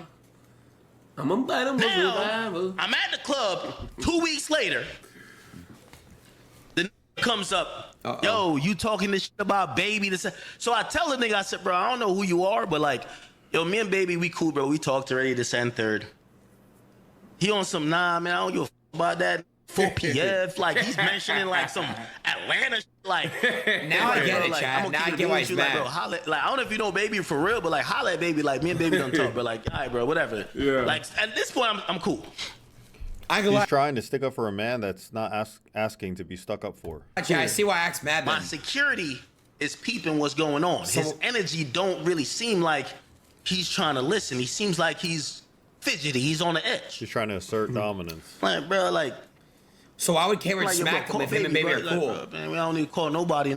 E: I'm a
C: Now, I'm at the club 2 weeks later. The comes up, yo, you talking this shit about baby? This. So I tell the nigga, I said, bro, I don't know who you are, but like, yo, me and baby, we cool, bro. We talked already this and third. He on some, nah, man, I don't give a f about that. 4 PF, like he's mentioning like some Atlanta shit, like.
A: Now I get it,
C: like,
A: Chad. Now I get why he's
C: like,
A: mad.
C: bro, holla, like I don't know if you know baby for real, but like holla at baby, like me and baby don't talk, but like, all right, bro, whatever.
E: Yeah.
C: Like at this point, I'm cool.
B: He's trying to stick up for a man that's not asking to be stuck up for.
A: Chad, I see why Axe mad.
C: My
A: Then.
C: security is peeping what's going on. His energy don't really seem like he's trying to listen. He seems like he's fidgety. He's on the edge.
B: He's trying to assert dominance.
C: Like, bro, like.
A: So why would K-Rich
C: Like,
A: smack him if him and baby
C: bro,
A: are cool?
C: Like, bro, man, we don't need to call nobody.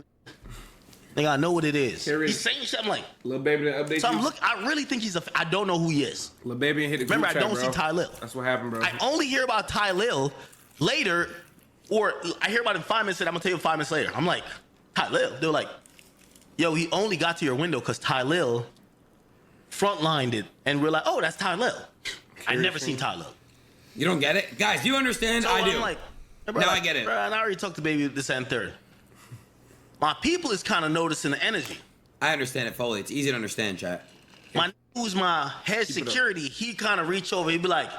C: Nigga, I know what it is.
E: K-Rich.
C: He's saying shit. I'm like,
E: Lil Baby to update
C: so
E: you.
C: I really think he's I don't know who he is.
E: Lil Baby hit the group
C: Remember, I
E: chat,
C: don't
E: bro.
C: see Tylil.
E: That's what happened, bro.
C: I only hear about Tylil later, or I hear about it in 5 minutes, and I'm gonna tell you 5 minutes later. I'm like, Tylil. They're like, yo, he only got to your window because Tylil frontlined it, and we're like, oh, that's Tylil. I never seen Tylil.
A: You don't get it, guys. Do you understand?
C: So
A: I do.
C: I'm like, bro,
A: Now
C: like,
A: I get it.
C: Bro, and I already talked to baby this and third. My people is kind of noticing the energy.
A: I understand it fully. It's easy to understand, chat.
C: My who's my head security, he kind of reach over. He be like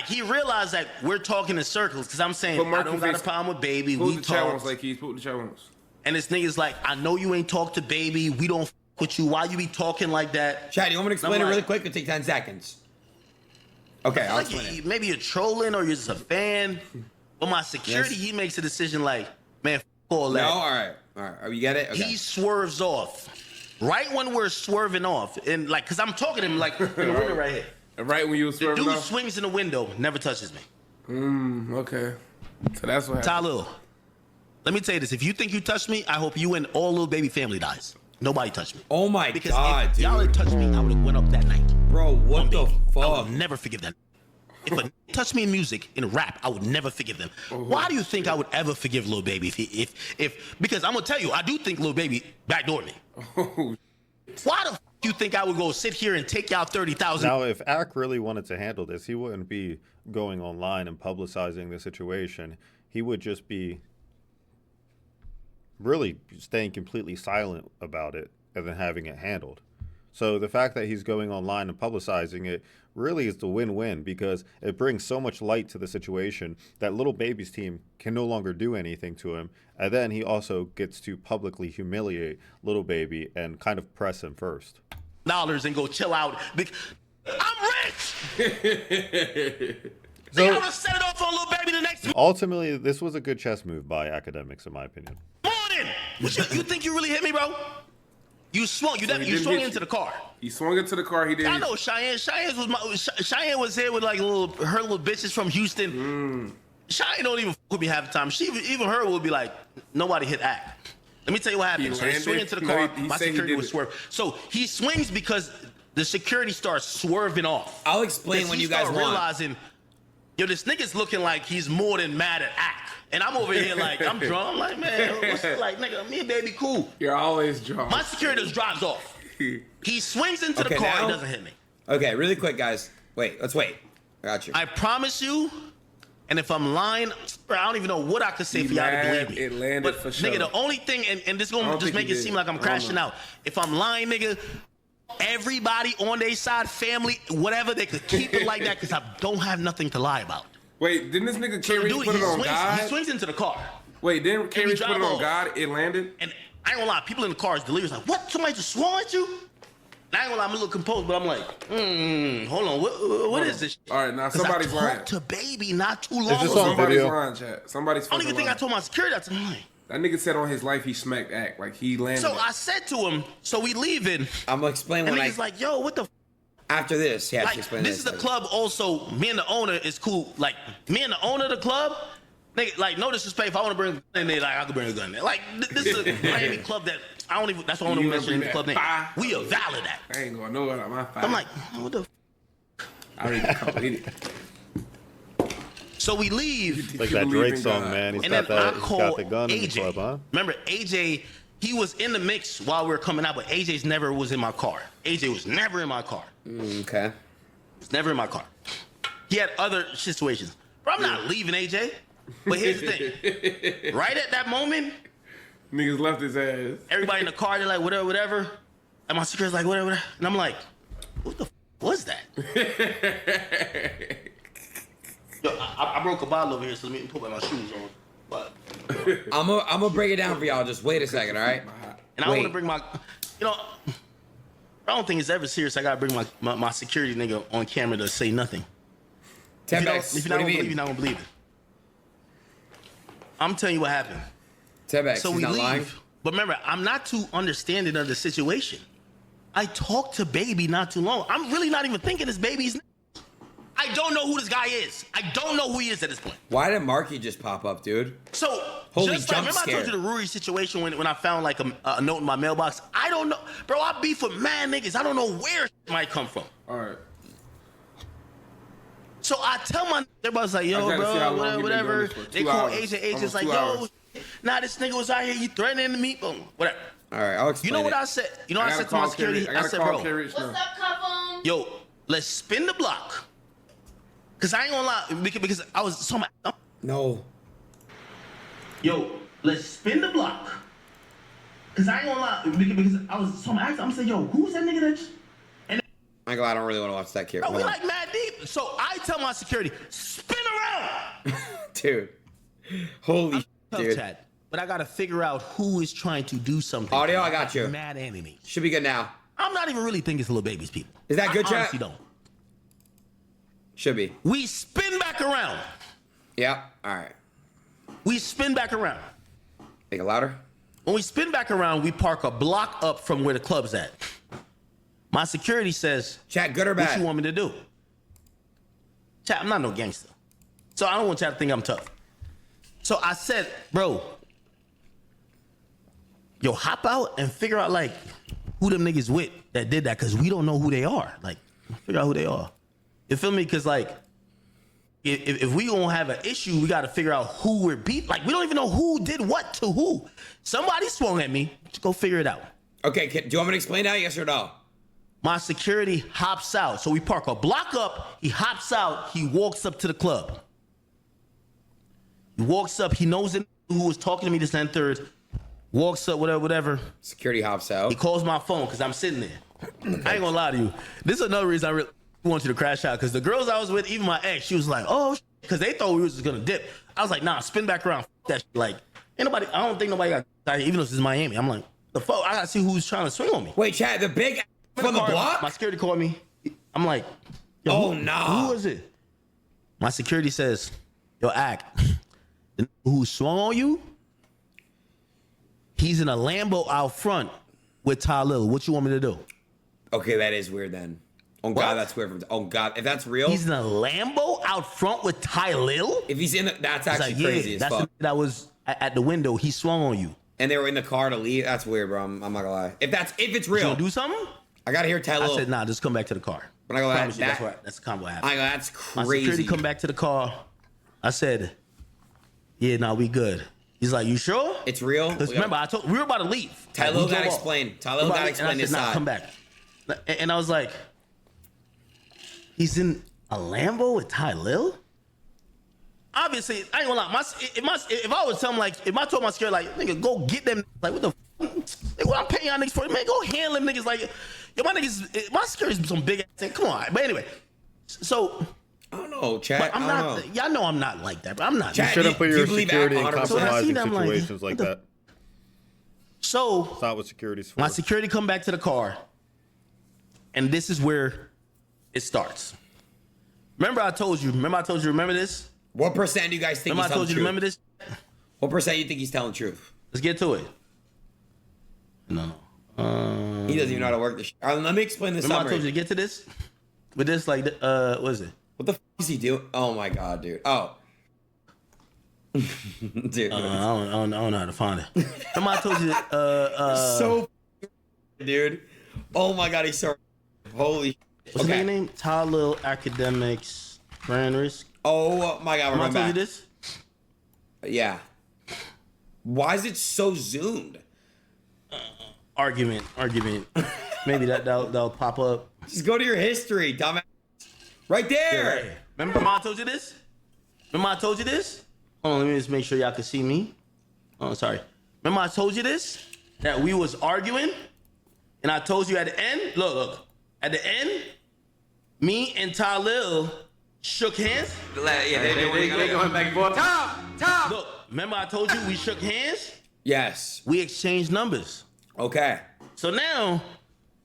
C: he realized that we're talking in circles because I'm saying I don't got a problem with baby.
E: Put
C: We
E: the chat ones
C: talk.
E: like he's put the chat ones.
C: And this nigga's like, I know you ain't talked to baby. We don't f with you. Why you be talking like that?
A: Chad, you want me to explain
C: I'm
A: it
C: like-
A: really quick? It'll take 10 seconds. Okay, I'll
C: Like
A: explain it.
C: maybe you're trolling or you're just a fan. But my security,
A: Yes.
C: he makes a decision like, man, f all
A: No,
C: that.
A: all right. All right. Oh, you get it? Okay.
C: He swerves off. Right when we're swerving off, and like, cause I'm talking to him like in the window right here.
E: Right when you was
C: The
E: swerving
C: dude
E: off?
C: swings in the window, never touches me.
E: Okay. So that's what happened.
C: Tylil, let me tell you this: if you think you touched me, I hope you and all little baby family dies. Nobody touched me.
A: Oh my
C: Because
A: God,
C: if
A: dude.
C: y'all had touched me, I would have went up that night.
A: Bro, what
C: On
A: the
C: baby. I
A: fuck?
C: would never forgive them. If a touched me in music, in rap, I would never forgive them. Why do you think I would ever forgive Lil Baby? If because I'm gonna tell you, I do think Lil Baby backdoored me.
E: Oh,
C: Why the f you think I would go sit here and take out 30,000?
B: Now, if Ak really wanted to handle this, he wouldn't be going online and publicizing the situation. He would just be really staying completely silent about it and then having it handled. So the fact that he's going online and publicizing it really is the win-win because it brings so much light to the situation that Little Baby's team can no longer do anything to him. And then he also gets to publicly humiliate Little Baby and kind of press him first.
C: Dollars and go chill out. I'm rich.
B: So-
C: They gotta set it off on Lil Baby the next
B: Ultimately, this was a good chess move by Akademiks, in my opinion.
C: morning. You think you really hit me, bro? You swung. You
E: he didn't
C: swung
E: hit
C: into
E: you.
C: the car.
E: he swung into the car. He did.
C: I know Cheyenne. Cheyenne was here with like her little bitches from Houston. Cheyenne don't even f with me half the time. Even her will be like, nobody hit Act. Let me tell you what happened. So he
E: landed?
C: swung into the
E: No,
C: car.
E: he
C: My
E: said he
C: security
E: did
C: was
E: it.
C: swerve. So he swings because the security starts swerving off.
A: I'll explain
C: Because
A: when
C: he
A: you guys
C: start
A: want.
C: realizing, yo, this nigga's looking like he's more than mad at Act. And I'm over here like, I'm drunk. I'm like, man, what's it like, nigga, me and baby cool.
E: You're always drunk.
C: My security just drives off. He swings into the
A: Okay,
C: car
A: now-
C: and doesn't hit me.
A: Okay, really quick, guys. Wait, let's wait. I got you.
C: I promise you, and if I'm lying, bro, I don't even know what I could say
E: You
C: for y'all to
E: mad,
C: believe me.
E: it landed
C: but
E: for
C: nigga,
E: sure.
C: the only thing, and this
E: I
C: gonna
E: don't
C: just
E: think
C: make
E: he
C: it
E: did.
C: seem like I'm
E: I don't
C: crashing
E: know.
C: out. If I'm lying, nigga, everybody on their side, family, whatever, they could keep it like that because I don't have nothing to lie about.
E: Wait, didn't this nigga
C: So
E: K-Rich
C: dude,
E: put
C: he
E: it on
C: swings,
E: God?
C: he swings into the car.
E: Wait, didn't K-Rich put
C: drive
E: it on
C: off.
E: God? It landed?
C: And I ain't gonna lie, people in the cars delirious like, what? Somebody just swung at you? And I ain't gonna lie, I'm a little composed, but I'm like, hold on, what is this?
E: All right, now
C: 'Cause
E: somebody's
C: I
E: lying.
C: talked to baby not too long
B: this
C: ago.
B: on
E: Somebody's
B: video?
E: lying, chat. Somebody's
C: I don't
E: fucking
C: even think I
E: lying.
C: told my security that I'm like.
E: That nigga said on his life he smacked Act. Like he landed.
C: So
E: it.
C: I said to him, so we leaving,
A: I'm gonna explain
C: and
A: when
C: he's like, yo, what the f-?
A: after this. Yeah,
C: Like,
A: explain
C: this is the club also, me and the owner is cool. Like, me and the owner of the club, nigga, like, no disrespect, if I want to bring a gun in there, like, I could bring a gun there. Like, this is a Miami club that, I don't even, that's why I don't
E: You
C: even mention
E: bring
C: the
E: that
C: club name.
E: fire?
C: We are valid at.
E: I ain't going nowhere on my fight.
C: I'm like, what the f-?
E: I already completed.
C: So we leave.
B: Like
E: You
B: that
E: believe
B: Drake
E: in
B: song,
E: God.
B: man. He's
C: And
B: got
C: then I
B: that. He's
C: call
B: got the gun in the
C: AJ.
B: club, huh?
C: Remember, AJ, he was in the mix while we were coming out, but AJ's never was in my car. AJ was never in my car.
A: Okay.
C: Was never in my car. He had other situations. Bro, I'm not leaving AJ. But here's the thing. Right at that moment,
E: Niggas left his ass.
C: everybody in the car, they're like, whatever, whatever. And my security's like, whatever, whatever. And I'm like, what the was that? Yo, I broke a bottle over here, so let me put my shoes on. But
A: I'm gonna break it down for y'all. Just wait a second, all right?
C: and I want to
A: Wait.
C: bring my, you know, I don't think it's ever serious. I gotta bring my security nigga on camera to say nothing. If
A: Tebex,
C: you're
A: what
C: not
A: do
C: gonna
A: you
C: believe,
A: mean?
C: you're not gonna believe it. I'm telling you what happened.
A: Tebex,
C: So
A: he's
C: we
A: not
C: leave.
A: lying.
C: But remember, I'm not too understanding of the situation. I talked to Baby not too long. I'm really not even thinking this Baby's. I don't know who this guy is. I don't know who he is at this point.
A: Why did Marky just pop up, dude?
C: So,
A: Holy
C: just like,
A: jump
C: remember I told
A: scare.
C: you the Ruri situation when I found like a note in my mailbox? I don't know. Bro, I beef with mad niggas. I don't know where it might come from.
E: All right.
C: So I tell my everybody's like, yo,
E: I gotta see how
C: bro,
E: long you been
C: whatever.
E: doing this for.
C: They
E: 2
C: call
E: hours.
C: agent. Agent's
E: Almost
C: like,
E: 2
C: yo,
E: hours.
C: nah, this nigga was out here. You threatening me, boom, whatever.
A: All right, I'll explain
C: You know what
A: it.
C: I said? You know what I said to my security? I said, bro,
F: What's up, Cuffum?
C: yo, let's spin the block. Cause I ain't gonna lie, because I was so mad.
A: No.
C: Yo, let's spin the block. Cause I ain't gonna lie, because I was so mad. I'm saying, yo, who's that nigga that? And
A: I don't really want to watch that kid.
C: bro, we like mad deep. So I tell my security, spin around.
A: Dude. Holy
C: Tough
A: dude.
C: chat. But I gotta figure out who is trying to do something.
A: Audio, I got you.
C: Mad enemy.
A: Should be good now.
C: I'm not even really thinking it's Little Baby's people.
A: Is that good,
C: I
A: chat?
C: honestly don't.
A: Should be.
C: We spin back around.
A: Yeah. All right.
C: We spin back around.
A: Make it louder.
C: When we spin back around, we park a block up from where the club's at. My security says,
A: Chat, good or
C: what
A: bad?
C: you want me to do? Chat, I'm not no gangster. So I don't want chat to think I'm tough. So I said, bro, yo, hop out and figure out like who them niggas with that did that, because we don't know who they are. Like, figure out who they are. You feel me? Because like, if we gonna have an issue, we gotta figure out who we're beat. Like, we don't even know who did what to who. Somebody swung at me. Just go figure it out.
A: Okay, do you want me to explain that? Yes or no?
C: My security hops out. So we park a block up. He hops out. He walks up to the club. He walks up. He knows who was talking to me this and third. Walks up, whatever, whatever.
A: Security hops out.
C: He calls my phone because I'm sitting there. I ain't gonna lie to you. This is another reason I really want you to crash out, because the girls I was with, even my ex, she was like, oh, because they thought we was just gonna dip. I was like, nah, spin back around. F that shit. Like, ain't nobody, I don't think nobody got tired, even though this is Miami. I'm like, the fuck, I gotta see who's trying to swing on me.
A: Wait, chat, the big from the
C: Car-
A: block?
C: My security called me. I'm like, yo,
A: Oh,
C: who,
A: nah.
C: Who is it? My security says, yo, Act, the nigga who swung on you, he's in a Lambo out front with Tylil. What you want me to do?
A: Okay, that is weird then. Oh
C: What?
A: God, that's weird. Oh God, if that's real,
C: He's in a Lambo out front with Tylil?
A: if he's in the, that's
C: It's
A: actually
C: like,
A: crazy
C: yeah,
A: as
C: that's
A: fuck.
C: the nigga that was at the window. He swung on you.
A: And they were in the car to leave. That's weird, bro. I'm not gonna lie. If it's
C: You
A: real,
C: gonna do something?
A: I gotta hear Tylil.
C: I said, nah, just come back to the car.
A: But I go,
C: Promise you,
A: that-
C: that's the combo
A: I
C: happened.
A: go, that's
C: My
A: crazy.
C: security come back to the car. I said, yeah, nah, we good. He's like, you sure?
A: It's real.
C: Because remember, I told we were about to leave.
A: Tylil
C: We
A: gotta
C: drove off.
A: explain. Tylil
C: We about
A: gotta
C: to-
A: explain
C: and I
A: his
C: said, nah,
A: side.
C: come back. And I was like, he's in a Lambo with Tylil? Obviously, I ain't gonna lie. If I was telling like, if I told my security like, nigga, go get them, like, what the fuck? Like, what I'm paying y'all niggas for? Man, go handle them niggas. Like, yo, my niggas, my security's some big ass thing. Come on. But anyway, so,
A: I don't know, chat.
C: but I'm
A: I don't
C: not,
A: know.
C: y'all know I'm not like that, but I'm not.
A: Chat,
B: Shouldn't put
A: do you
B: your
A: believe
B: security in
A: 100%?
C: So I see
B: compromising
C: them like,
B: situations like
C: what the-
B: that.
C: So,
B: It's not what security's for.
C: my security come back to the car, and this is where it starts. Remember I told you, remember this?
A: What percent do you guys think
C: Remember I
A: he's telling
C: told you,
A: the truth?
C: remember this?
A: What percent you think he's telling the truth?
C: Let's get to it. No.
A: He doesn't even know how to work this. Let me explain this
C: Remember I told you
A: summary.
C: to get to this? With this, like, what is it?
A: What the f is he doing? Oh my God, dude. Oh. Dude.
C: I don't know how to find it. Remember I told you,
A: so dude. Oh my God, he's so holy.
C: what's the name? Tylil Academics, brand risk.
A: Oh my God, we're
C: Remember I
A: going
C: told you
A: back.
C: this?
A: Yeah. Why is it so zoomed?
C: Argument. Maybe that'll pop up.
A: Just go to your history, dumbass. Right there.
C: Yeah. Remember I told you this? Hold on, let me just make sure y'all can see me. Oh, sorry. Remember I told you this? That we was arguing? And I told you at the end, look. At the end, me and Tylil shook hands.
A: Yeah, they going back and forth. Tom!
C: Look, remember I told you we shook hands?
A: Yes.
C: We exchanged numbers.
A: Okay.
C: So now,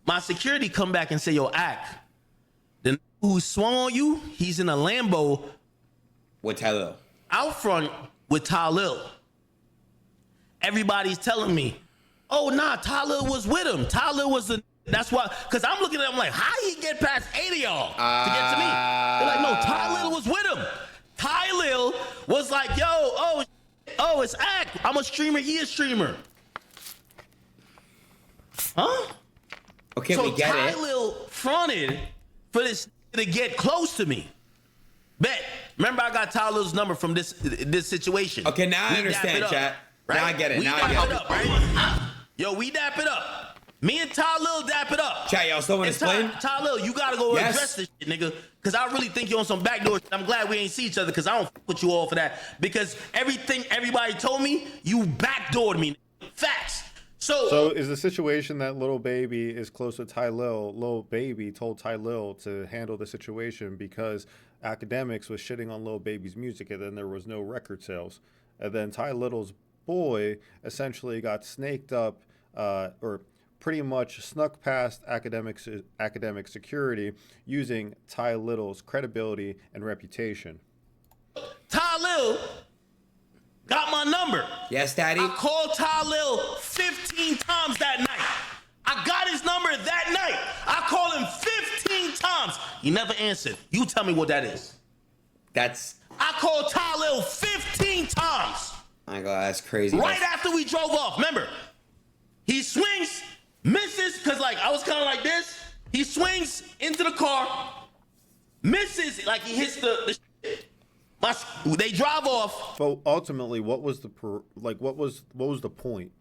C: my security come back and say, yo, Ack, the n- who swung on you, he's in a Lambo
A: With Tylil.
C: out front with Tylil. Everybody's telling me, oh, nah, Tylil was with him. Tylil was the... That's why, because I'm looking at him like, how he get past 8 of y'all to get to me? They're like, no, Tylil was with him. Tylil was like, yo, oh, it's Ack. I'm a streamer, he a streamer. Huh?
A: Okay,
C: So
A: we get it.
C: Tylil fronted for this to get close to me. Bet. Remember, I got Tylil's number from this situation.
A: Okay, now I
C: We
A: understand,
C: dap it up,
A: chat.
C: right?
A: Now I get it.
C: We
A: Now I
C: dap
A: get
C: it
A: it.
C: up, right? Yo, we dap it up. Me and Tylil dap it up.
A: Chat, y'all still want to
C: And
A: explain?
C: Tylil, you gotta go
A: Yes.
C: address this shit, nigga. Because I really think you're on some backdoor shit. I'm glad we ain't see each other because I don't fuck with you all for that. Because everything everybody told me, you backdoored me. Facts.
B: So is the situation that Little Baby is close to Tylil? Little Baby told Tylil to handle the situation because Akademiks was shitting on Little Baby's music, and then there was no record sales. And then Tylil's boy essentially got snaked up, or pretty much snuck past academic security using Tylil's credibility and reputation.
C: Tylil got my number.
A: Yes, Daddy?
C: I called Tylil 15 times that night. I got his number that night. I called him 15 times. He never answered. You tell me what that is.
A: That's...
C: I called Tylil 15 times.
A: My God, that's crazy.
C: Right after we drove off. Remember, he swings, misses, because like I was kind of like this. He swings into the car, misses, like he hits the shit. They drive off.
B: But ultimately, what was the what was the point?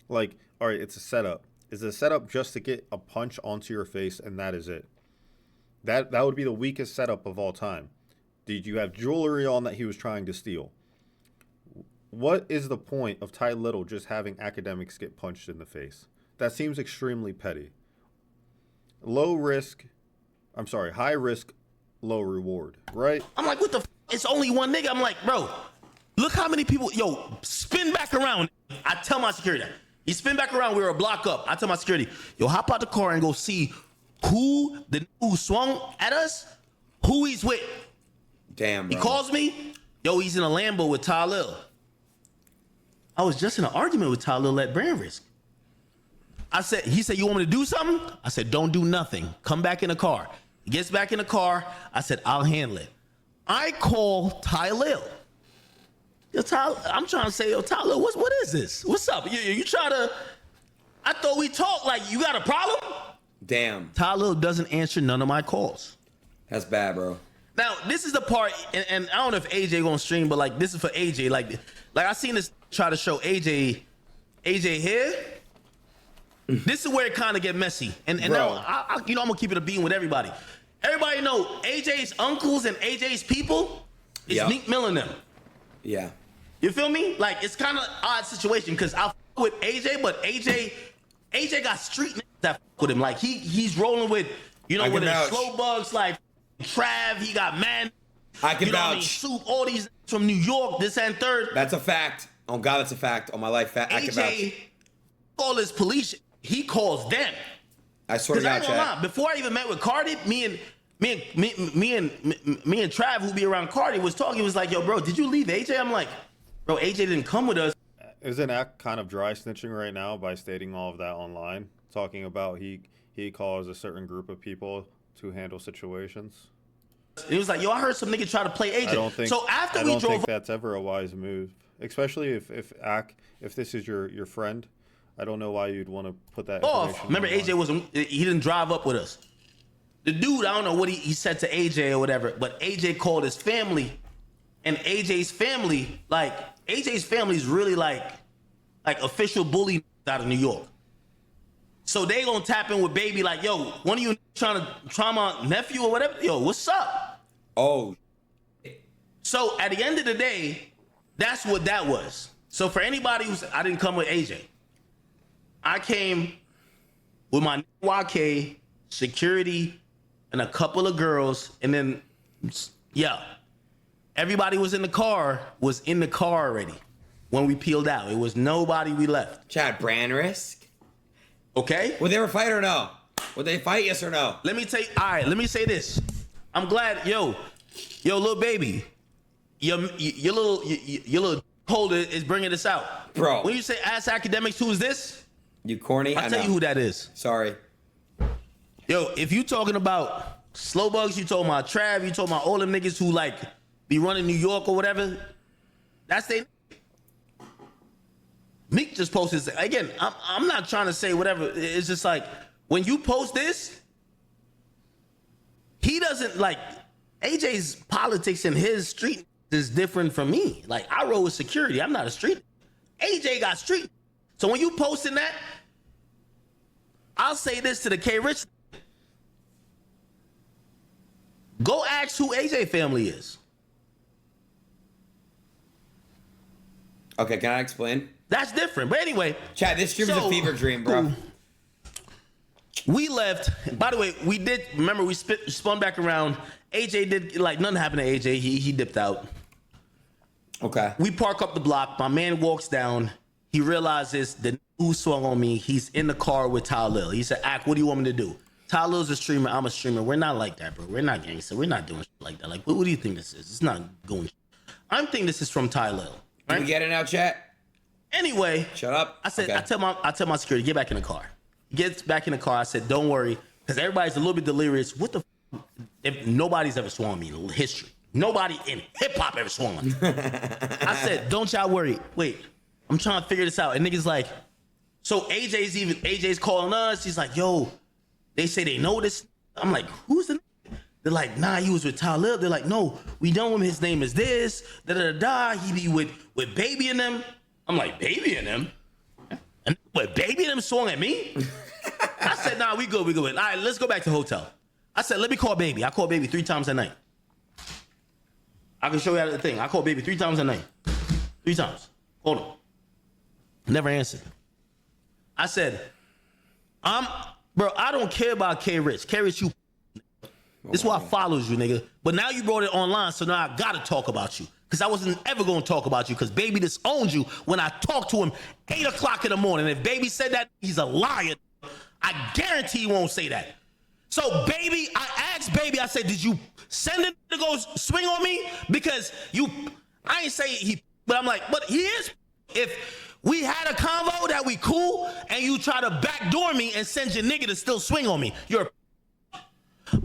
B: Like, all right, it's a setup. Is it a setup just to get a punch onto your face and that is it? That would be the weakest setup of all time. Did you have jewelry on that he was trying to steal? What is the point of Tylil just having Akademiks get punched in the face? That seems extremely petty. High risk, low reward, right?
C: I'm like, what the f? It's only one nigga. I'm like, bro, look how many people, yo, spin back around. I tell my security that. He spin back around, we were a block up. I tell my security, yo, hop out the car and go see who swung at us, who he's with.
A: Damn, bro.
C: He calls me, yo, he's in a Lambo with Tylil. I was just in an argument with Tylil at Brand Risk. He said, you want me to do something? I said, don't do nothing. Come back in the car. He gets back in the car. I said, I'll handle it. I call Tylil. Yo, I'm trying to say, yo, Tylil, what is this? What's up? You try to, I thought we talked like, you got a problem?
A: Damn.
C: Tylil doesn't answer none of my calls.
A: That's bad, bro.
C: Now, this is the part, and I don't know if AJ gonna stream, but like, this is for AJ. Like I seen this try to show AJ here. This is where it kind of get messy. And now, I'm gonna keep it a beam with everybody. Everybody know AJ's uncles and AJ's people is
A: Yep.
C: Meek Mill and them.
A: Yeah.
C: You feel me? Like, it's kind of odd situation because I f with AJ, but AJ got street niggas that f with him. Like, he's rolling with,
A: I can
C: with his
A: vouch.
C: slow bugs like Trav. He got man.
A: I can
C: You know what I mean?
A: vouch.
C: Soup, all these from New York, this and third.
A: That's a fact. Oh, God, that's a fact. On my life, I can vouch.
C: AJ, all his police, he calls them.
A: I swear to
C: Because I
A: God,
C: ain't gonna lie,
A: chat.
C: before I even met with Cardi, me and Trav, who be around Cardi, was talking. He was like, yo, bro, did you leave AJ? I'm like, bro, AJ didn't come with us.
B: Isn't Ack kind of dry snitching right now by stating all of that online? Talking about he calls a certain group of people to handle situations.
C: He was like, yo, I heard some nigga try to play AJ.
B: I don't think.
C: So after
B: I
C: we
B: don't
C: drove
B: think that's ever a wise move, especially if this is your friend. I don't know why you'd want to put that
C: off,
B: information
C: remember
B: online.
C: AJ he didn't drive up with us. the dude, I don't know what he said to AJ or whatever, but AJ called his family, and AJ's family is really like official bully out of New York. So they gonna tap in with Baby like, yo, one of you trying to try my nephew or whatever? Yo, what's up?
A: Oh.
C: So at the end of the day, that's what that was. So for anybody who's, I didn't come with AJ. I came with my YK, security, and a couple of girls, and then, yeah, everybody was in the car already when we peeled out. It was nobody we left.
A: Chad, brand risk?
C: Okay?
A: Would they ever fight or no? Would they fight, yes or no?
C: Let me say this. I'm glad, yo, little baby, your little holder is bringing this out.
A: Bro.
C: When you say ask Akademiks, who is this?
A: You corny?
C: I'll tell you who that is.
A: Sorry.
C: Yo, if you talking about slow bugs, you talking about Trav, you talking about all them niggas who like be running New York or whatever, that's they. Meek just posted this. Again, I'm not trying to say whatever. It's just like, when you post this, he doesn't like, AJ's politics in his street is different from me. Like, I roll with security. I'm not a street. AJ got street. So when you posting that, I'll say this to the K Rich. Go ask who AJ family is.
A: Okay, can I explain?
C: That's different. But anyway.
A: Chad, this stream is a fever dream, bro.
C: We left. By the way, we did, remember, we spun back around. AJ did, like, nothing happened to AJ. He dipped out.
A: Okay.
C: We park up the block. My man walks down. He realizes the who swung on me. He's in the car with Tylil. He said, Ak, what do you want me to do? Tylil's a streamer. I'm a streamer. We're not like that, bro. We're not gangster. We're not doing shit like that. Like, what do you think this is? It's not going. I'm thinking this is from Tylil. Right?
A: Can we get it now, chat?
C: Anyway.
A: Shut up.
C: I said,
A: okay.
C: I tell my security, get back in the car. He gets back in the car. I said, don't worry. Because everybody's a little bit delirious. What the if nobody's ever swung me in history. Nobody in hip hop ever swung on me. I said, don't y'all worry. Wait, I'm trying to figure this out. And niggas like, so AJ's calling us. He's like, yo, they say they know this. I'm like, who's the nigga? They're like, nah, he was with Tylil. They're like, no, we know him. His name is this. Da. He be with Baby and them. I'm like, Baby and them? And what, Baby and them swung at me? I said, nah, we good. All right, let's go back to the hotel. I said, let me call Baby. I call Baby 3 times a night. I can show you the thing. I call Baby 3 times a night. 3 times. Hold on. Never answered. I said, bro, I don't care about K Rich. K Rich, you. This is why I follows you, nigga. But now you brought it online, so now I gotta talk about you. Because I wasn't ever gonna talk about you, because Baby disowned you when I talked to him 8 o'clock in the morning. If Baby said that, he's a liar. I guarantee he won't say that. So Baby, I asked Baby, I said, did you send him to go swing on me? Because I ain't say he, but I'm like, but he is. If we had a convo that we cool, and you try to backdoor me and send your nigga to still swing on me, you're a.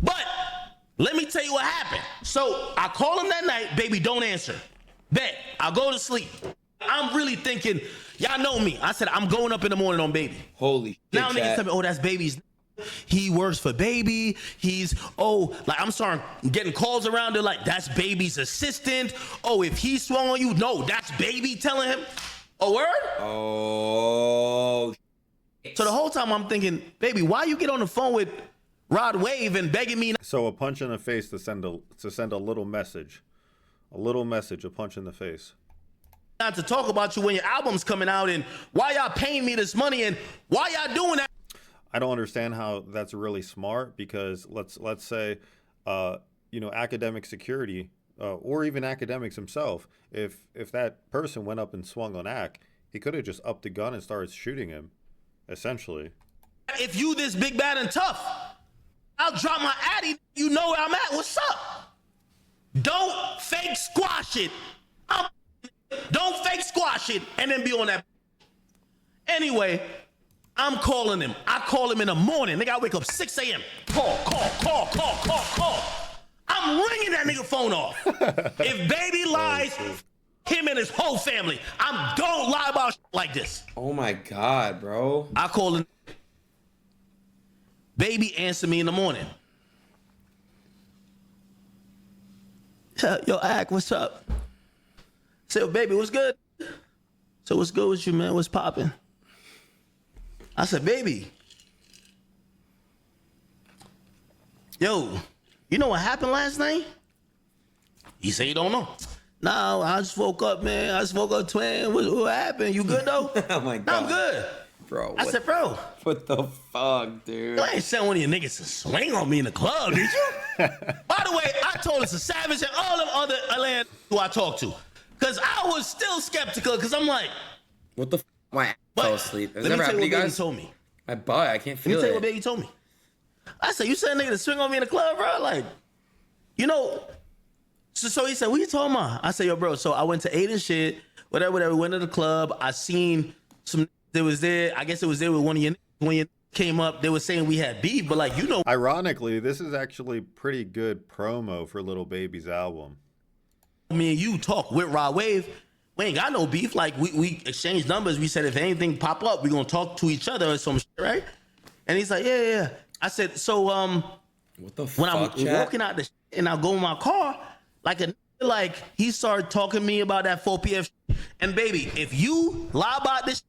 C: But let me tell you what happened. So I call him that night, Baby, don't answer. Bet, I'll go to sleep. I'm really thinking, y'all know me. I said, I'm going up in the morning on Baby.
A: Holy shit,
C: now niggas tell me, oh, that's Baby's. He works for Baby. Like, I'm starting getting calls around. They're like, that's Baby's assistant. Oh, if he swung on you, no, that's Baby telling him. A word?
A: Oh.
C: So the whole time I'm thinking, Baby, why you get on the phone with Rod Wave and begging me?
B: So a punch in the face to send a little message, a punch in the face.
C: Not to talk about you when your album's coming out, and why y'all paying me this money, and why y'all doing that?
B: I don't understand how that's really smart, because let's say, academic security, or even Akademiks himself, if that person went up and swung on Ak, he could have just upped the gun and started shooting him, essentially.
C: If you this big, bad, and tough, I'll drop my addy. You know where I'm at. What's up? Don't fake squash it. Don't fake squash it and then be on that. Anyway, I'm calling him. I call him in the morning. Nigga, I wake up 6 a.m. Call. I'm ringing that nigga phone off. If Baby lies, him and his whole family. Don't lie about shit like this.
A: Oh my God, bro.
C: I call him. Baby answer me in the morning. Yo, Ak, what's up? I said, yo, baby, what's good? So what's good with you, man? What's popping? I said, baby. Yo, you know what happened last night? He said, you don't know. Nah, I just woke up, man. I just woke up, twin. What happened? You good, though?
A: Oh, my God.
C: Nah, I'm good.
A: Bro,
C: I said, bro.
A: What the fuck, dude?
C: You ain't sent one of your niggas to swing on me in the club, did you? By the way, I told us a Savage and all them other Atlanta who I talked to. Because I was still skeptical, because I'm like,
A: What the my ass fell asleep. Has
C: let me
A: never
C: tell
A: happened
C: you
A: to
C: what
A: you
C: Baby
A: guys?
C: told me.
A: My butt, I can't
C: Let
A: feel
C: me tell you
A: it.
C: what Baby told me. I said, you sent a nigga to swing on me in the club, bro? Like, you know, so he said, what you talking about? I said, yo, bro, so I went to 8 and shit, whatever, went to the club. I seen some that was there. I guess it was there with one of your niggas. When you came up, they were saying we had beef, but like, you know.
B: Ironically, this is actually pretty good promo for Lil Baby's album.
C: Me and you talk with Rod Wave. We ain't got no beef. Like, we exchanged numbers. We said, if anything pop up, we gonna talk to each other or some shit, right? And he's like, yeah. I said, so,
A: What the
C: when
A: fuck,
C: I'm
A: chat?
C: walking out the and I go in my car, like he started talking to me about that 4PF and baby, if you lie about this,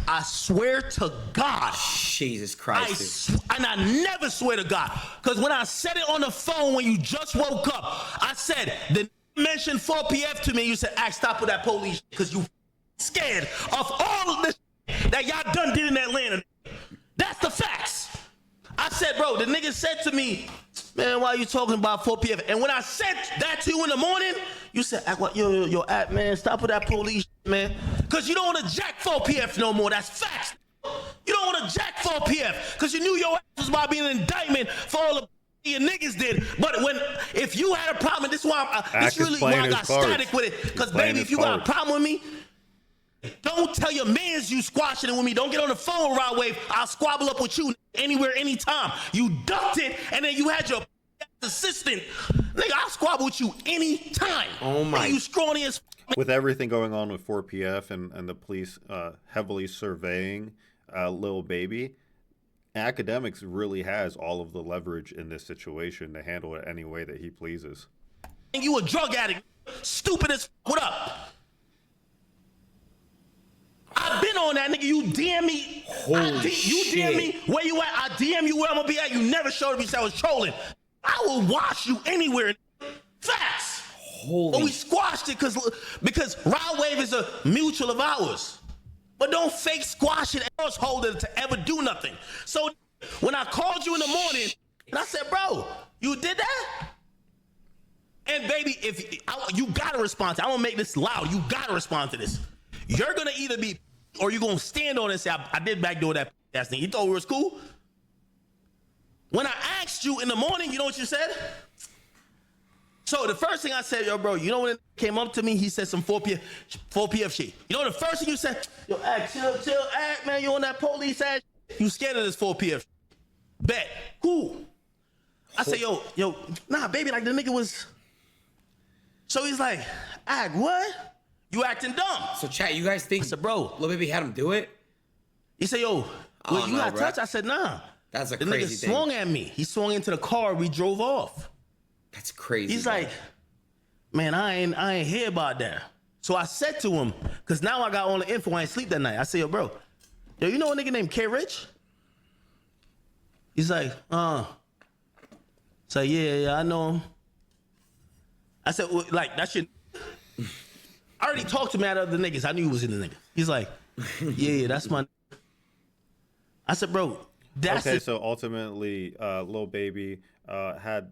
C: I swear to God,
A: Jesus Christ, dude.
C: and I never swear to God, because when I said it on the phone when you just woke up, I said the mentioned 4PF to me. You said, "Act, stop with that police," because you scared of all of this that y'all done did in Atlanta. That's the facts. I said, bro, the nigga said to me, man, why are you talking about 4PF? And when I said that to you in the morning, you said, yo, Act, man, stop with that police, man. Because you don't want to jack 4PF no more. That's facts. You don't want to jack 4PF because you knew your ass was about being an indictment for all the your niggas did. But if you had a problem, this is why this really why I got static with it. Because baby, if you got a problem with me, don't tell your mans you squashing it with me. Don't get on the phone with Rod Wave. I'll squabble up with you anywhere, anytime. You ducked it, and then you had your assistant. Nigga, I'll squabble with you anytime.
A: Oh my.
C: And you scrawny as
B: With everything going on with 4PF and the police heavily surveying Lil Baby, Akademiks really has all of the leverage in this situation to handle it any way that he pleases.
C: you a drug addict. Stupid as what up? I've been on that, nigga. You DM me. You DM me where you at. I DM you where I'm gonna be at. You never showed me. You said I was trolling. I will wash you anywhere. Facts. But we squashed it because Rod Wave is a mutual of ours. But don't fake squash it and hold it to ever do nothing. So when I called you in the morning and I said, bro, you did that? And baby, you gotta respond to it. I'm gonna make this loud. You gotta respond to this. You're gonna either be, or you're gonna stand on it and say, I did backdoor that thing. You thought we was cool? When I asked you in the morning, you know what you said? So the first thing I said, yo, bro, you know when it came up to me, he said some 4PF shit. You know the first thing you said? Yo, Act, chill, Act, man, you on that police ass? You scared of this 4PF? Bet. Cool. I said, yo, nah, baby, like the nigga was. So he's like, Act, what? You acting dumb.
A: So chat, you guys think
C: I said, bro,
A: Lil Baby had him do it?
C: He said, yo, well, you got touched? I said, nah.
A: That's a
C: the
A: crazy
C: nigga
A: thing.
C: swung at me. He swung into the car. We drove off.
A: That's crazy.
C: He's
A: bro.
C: like, man, I ain't hear about that. So I said to him, because now I got all the info. I ain't sleep that night. I said, yo, bro, you know a nigga named K Rich? He's like, So yeah, I know him. I said, well, like, that shit. I already talked to mad other niggas. I knew he was in the nigga. He's like, yeah, that's my. I said, bro, that's
B: okay.
C: it.
B: So ultimately, Lil Baby had,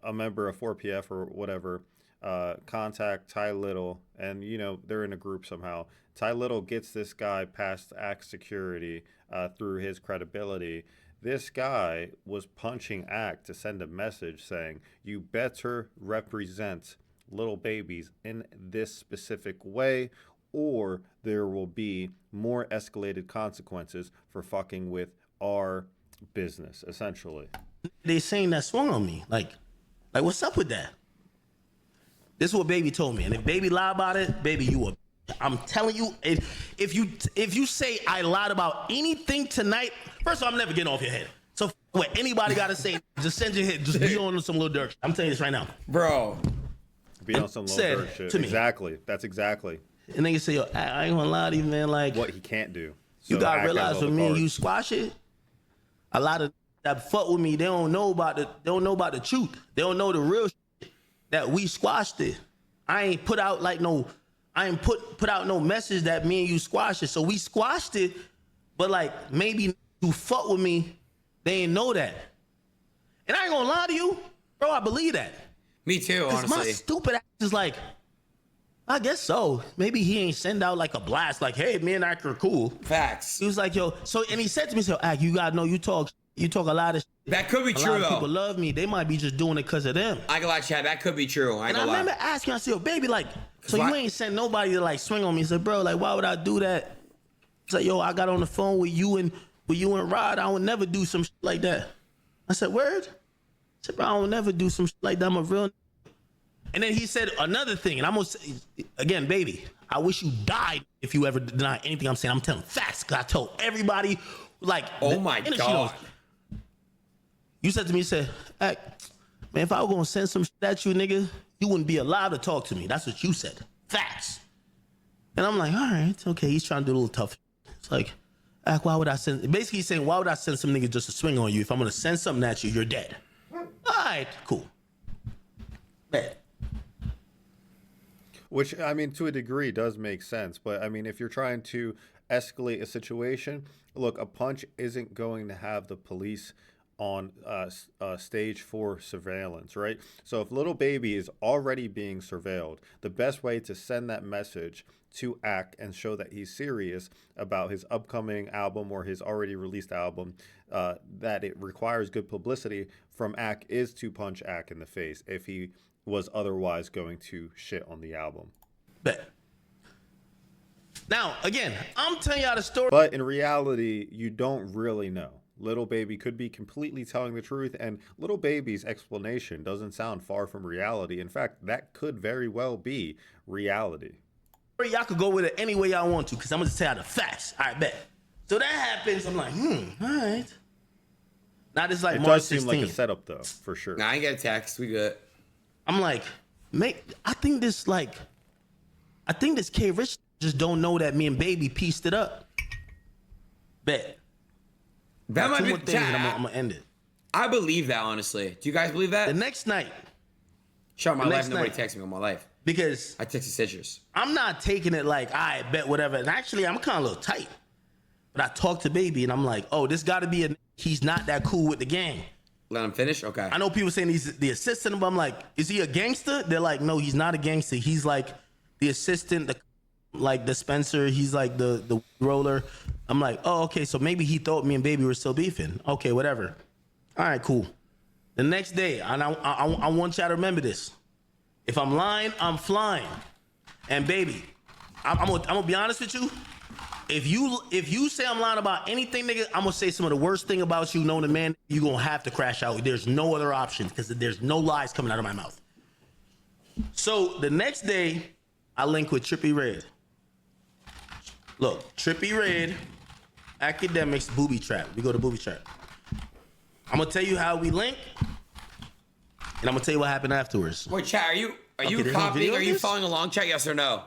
B: a member of 4PF or whatever contact Tylil, and they're in a group somehow. Tylil gets this guy past Act security through his credibility. This guy was punching Act to send a message saying, "You better represent Lil Babies in this specific way, or there will be more escalated consequences for fucking with our business," essentially.
C: They saying that swung on me. Like what's up with that? This is what Baby told me. And if Baby lie about it, baby, I'm telling you, if you say I lied about anything tonight, first of all, I'm never getting off your head. So what anybody got to say, just send your hit. Just be on some little dirt. I'm telling you this right now.
A: Bro.
B: Be on some
C: Said
B: little dirt shit.
C: to me.
B: Exactly. That's exactly
C: And niggas say, yo, I ain't gonna lie to you, man. Like,
B: what he can't do.
C: you
B: So
C: gotta
B: Ack has
C: realize
B: all
C: when
B: the
C: me and
B: cards.
C: you squash it, a lot of that fuck with me, they don't know about the truth. They don't know the real shit that we squashed it. I ain't put out no message that me and you squashed it. So we squashed it, but like maybe you fuck with me, they ain't know that. And I ain't gonna lie to you, bro, I believe that.
A: Me too,
C: Cause my
A: honestly.
C: stupid ass is like, I guess so. Maybe he ain't send out like a blast, like, hey, me and Ak are cool.
A: Facts.
C: He was like, yo, so, and he said to me, so, Ak, you gotta know you talk a lot of shit.
A: That could be
C: A
A: true,
C: lot of people
A: though.
C: love me. They might be just doing it because of them.
A: I can lie, Chad. That could be true. I ain't
C: And I
A: gonna lie.
C: remember asking, I said, yo, baby, like, so
A: why-
C: you ain't send nobody to like swing on me. He said, bro, like, why would I do that? He's like, yo, I got on the phone with you and Rod. I would never do some shit like that. I said, word? I said, bro, I would never do some shit like that. I'm a real. And then he said another thing, and I'm gonna say, again, baby, I wish you died if you ever deny anything I'm saying. I'm telling facts, because I told everybody, like,
A: Oh my
C: and she
A: God.
C: knows. You said to me, you said, Ak, man, if I were gonna send some shit at you, nigga, you wouldn't be allowed to talk to me. That's what you said. Facts. And I'm like, all right, okay, he's trying to do a little tough. It's like, Ak, why would I send, basically he's saying, why would I send some nigga just to swing on you? If I'm gonna send something at you, you're dead. All right, cool. Bet.
B: Which, I mean, to a degree does make sense. But, I mean, if you're trying to escalate a situation, look, a punch isn't going to have the police on stage for surveillance, right? So if Little Baby is already being surveilled, the best way to send that message to Ack and show that he's serious about his upcoming album or his already released album, that it requires good publicity from Ack, is to punch Ack in the face if he was otherwise going to shit on the album.
C: Bet. Now, again, I'm telling y'all the story.
B: But in reality, you don't really know. Little Baby could be completely telling the truth, and Little Baby's explanation doesn't sound far from reality. In fact, that could very well be reality.
C: Y'all could go with it any way y'all want to, because I'm going to tell y'all the facts. All right, bet. So that happens. I'm like, all right. Now this is like
B: It
C: March
B: does seem
C: 16th.
B: like a setup, though, for sure.
A: Nah, I ain't get a text. We good.
C: I'm like, mate, I think this K Rich just don't know that me and Baby pieced it up. Bet.
A: That
C: Two
A: might be
C: more things and
A: Chad.
C: I'm gonna end it.
A: I believe that, honestly. Do you guys believe that?
C: The next night,
A: Shout out my
C: the
A: life.
C: next
A: Nobody
C: night.
A: texted me on my life.
C: because
A: I texted Citrus.
C: I'm not taking it like, I bet whatever. And actually, I'm kind of a little tight. But I talked to Baby and I'm like, oh, this got to be he's not that cool with the gang.
A: Let him finish? Okay.
C: I know people saying he's the assistant, but I'm like, is he a gangster? They're like, no, he's not a gangster. He's like the assistant, the dispenser. He's like the roller. I'm like, oh, okay, so maybe he thought me and Baby were still beefing. Okay, whatever. All right, cool. The next day, and I want y'all to remember this. If I'm lying, I'm flying. And Baby, I'm gonna be honest with you. If you say I'm lying about anything, nigga, I'm gonna say some of the worst thing about you, knowing the man, you gonna have to crash out. There's no other option because there's no lies coming out of my mouth. So the next day, I link with Trippie Redd. Look, Trippie Redd, Akademiks, Booby Trap. We go to Booby Trap. I'm gonna tell you how we link, and I'm gonna tell you what happened afterwards.
A: Wait, chat, are you
C: there's no
A: copying?
C: video
A: Are
C: of
A: you
C: this?
A: following along, chat? Yes or no?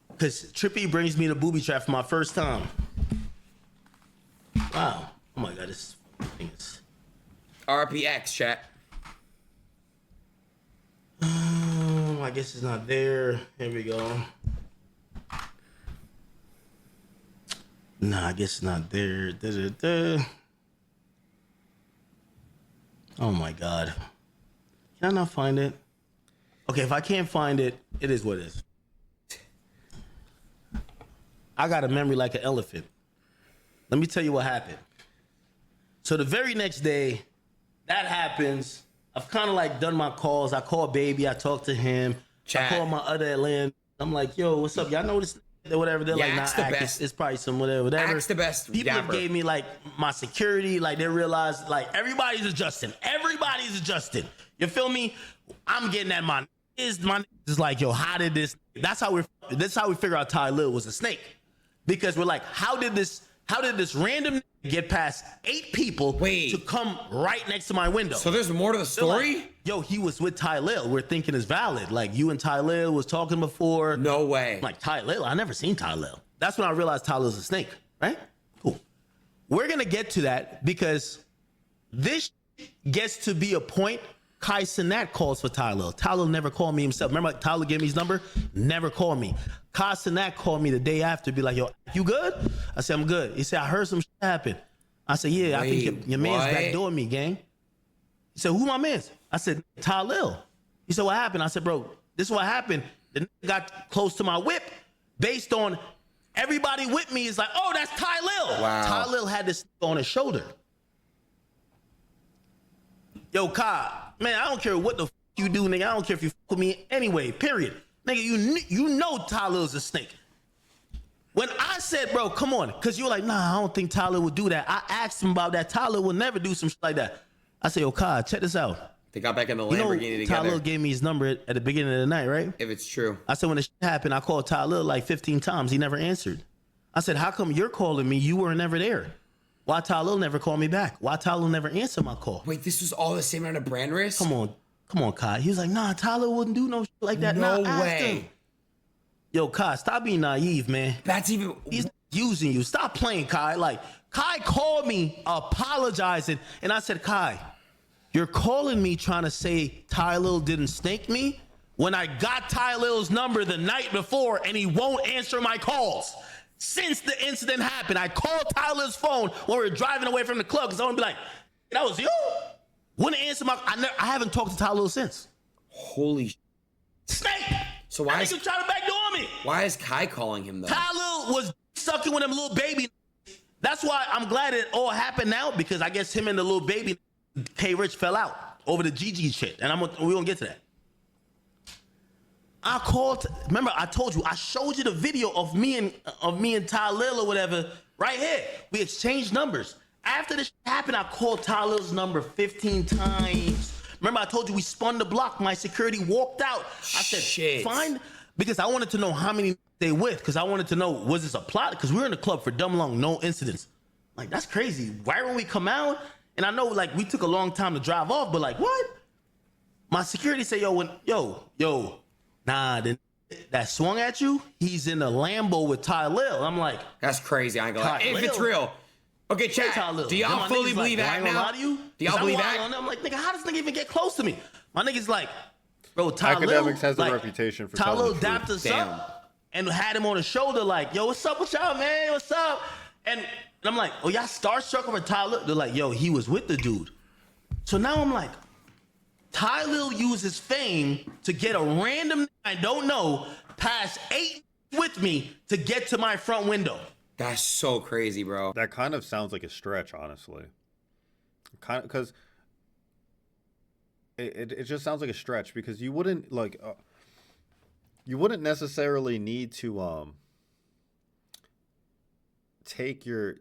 C: Because Trippie brings me to Booby Trap for my first time. Wow. Oh my God, this thing is...
A: RPX, chat.
C: I guess it's not there. Here we go. Nah, I guess it's not there. Da-da-da. Oh my God. Can I not find it? Okay, if I can't find it, it is what it is. I got a memory like an elephant. Let me tell you what happened. So the very next day, that happens. I've kind of like done my calls. I call Baby. I talk to him.
A: Chat.
C: I call my other Atlanta. I'm like, yo, what's up? Y'all know this? Whatever. They're like,
A: Ack's
C: nah,
A: the
C: Ack,
A: best.
C: it's probably some whatever.
A: Ack's the best
C: People
A: dapper.
C: gave me like my security. Like they realized like everybody's adjusting. Everybody's adjusting. You feel me? I'm getting at my is like, yo, how did this? That's how we figure out Tylil was a snake. Because we're like, how did this random get past 8 people
A: Wait.
C: to come right next to my window.
A: So there's more to the
C: They're like,
A: story?
C: yo, he was with Tylil. We're thinking it's valid. Like, you and Tylil was talking before.
A: No way.
C: I'm like, Tylil? I never seen Tylil. That's when I realized Tylil's a snake, right? Cool. We're going to get to that because this gets to be a point. Kai Cenat calls for Tylil. Tylil never called me himself. Remember, Tylil gave me his number? Never called me. Kai Cenat called me the day after, be like, yo, you good? I said, I'm good. He said, I heard some shit happen. I said, yeah, I think your man's
A: what?
C: backdooring me, gang. He said, who my man's? I said, Tylil. He said, what happened? I said, bro, this is what happened. The nigga got close to my whip based on everybody with me is like, oh, that's Tylil.
A: Wow.
C: Tylil had this on his shoulder. Yo, Kai, man, I don't care what the f you do, nigga. I don't care if you f with me anyway, period. Nigga, you know Tylil's a snake. When I said, bro, come on, because you were like, nah, I don't think Tylil would do that. I asked him about that. Tylil would never do some shit like that. I said, yo, Kai, check this out.
A: They got back in the
C: You know,
A: Lamborghini together.
C: Tylil gave me his number at the beginning of the night, right?
A: If it's true.
C: I said, when the shit happened, I called Tylil like 15 times. He never answered. I said, how come you're calling me? You were never there. Why Tylil never called me back? Why Tylil never answered my call?
A: Wait, this was all the same amount of brand risk?
C: Come on, Kai. He was like, nah, Tylil wouldn't do no shit like that.
A: No
C: Nah, ask
A: way.
C: him. Yo, Kai, stop being naive, man.
A: That's even...
C: He's using you. Stop playing, Kai. Like, Kai called me apologizing, and I said, Kai, you're calling me trying to say Tylil didn't snake me when I got Tylil's number the night before and he won't answer my calls. Since the incident happened, I called Tylil's phone when we were driving away from the club because I want to be like, that was you? Wouldn't answer my... I haven't talked to Tylil since.
A: Holy...
C: Snake!
A: So why is...
C: you trying to backdoor me?
A: Why is Kai calling him, though?
C: Tylil was sucking with him little baby. That's why I'm glad it all happened now because I guess him and the little baby K Rich fell out over the Gigi shit. And we gonna get to that. I called, remember I told you, I showed you the video of me and Tylil or whatever right here. We exchanged numbers. After this happened, I called Tylil's number 15 times. Remember I told you we spun the block. My security walked out. I said,
A: Shit.
C: fine, because I wanted to know how many they with, because I wanted to know, was this a plot? Because we were in the club for dumb long, no incidents. Like, that's crazy. Why when we come out? And I know, like, we took a long time to drive off, but like, what? My security said, nah, that swung at you, he's in a Lambo with Tylil. I'm like,
A: That's crazy. I ain't gonna lie. If
C: Tylil.
A: it's real. Okay, chat.
C: Tylil.
A: Do
C: Then
A: y'all
C: my
A: fully
C: niggas
A: believe
C: like,
A: that
C: I ain't gonna
A: now?
C: lie to you?
A: Do y'all
C: 'Cause
A: believe
C: I'm
A: that?
C: wild on them. I'm like, nigga, how does this nigga even get close to me? My nigga's like, bro, Tylil.
B: Akademiks has a
C: like,
B: reputation for telling
C: Tylil
B: the
C: dapped
B: truth.
C: us
A: Damn.
C: up and had him on the shoulder like, yo, what's up with y'all, man? What's up? And I'm like, oh, y'all starstruck over Tylil? They're like, yo, he was with the dude. So now I'm like, Tylil uses fame to get a random I don't know past 8 with me to get to my front window.
A: That's so crazy, bro.
B: That kind of sounds like a stretch, honestly. Kind of, because it just sounds like a stretch because you wouldn't you wouldn't necessarily need to take your,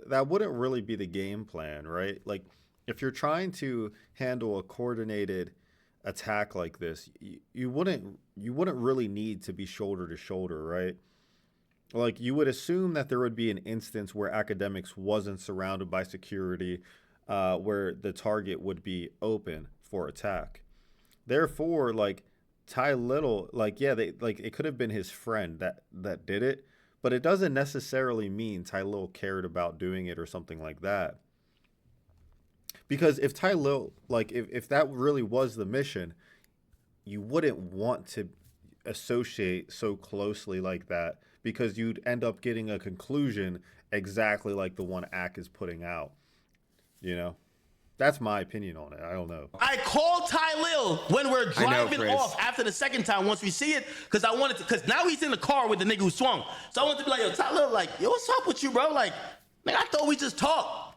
B: that wouldn't really be the game plan, right? Like if you're trying to handle a coordinated attack like this, you wouldn't really need to be shoulder to shoulder, right? Like you would assume that there would be an instance where Akademiks wasn't surrounded by security, where the target would be open for attack. Therefore, like Tylil, like it could have been his friend that did it, but it doesn't necessarily mean Tylil cared about doing it or something like that. Because if Tylil, like if that really was the mission, you wouldn't want to associate so closely like that because you'd end up getting a conclusion exactly like the one Ak is putting out. That's my opinion on it. I don't know.
C: I called Tylil when we're driving
A: Chris.
C: off after the second time once we see it because I wanted to, because now he's in the car with the nigga who swung. So I wanted to be like, yo, Tylil, like, yo, what's up with you, bro? Like, nigga, I thought we just talked.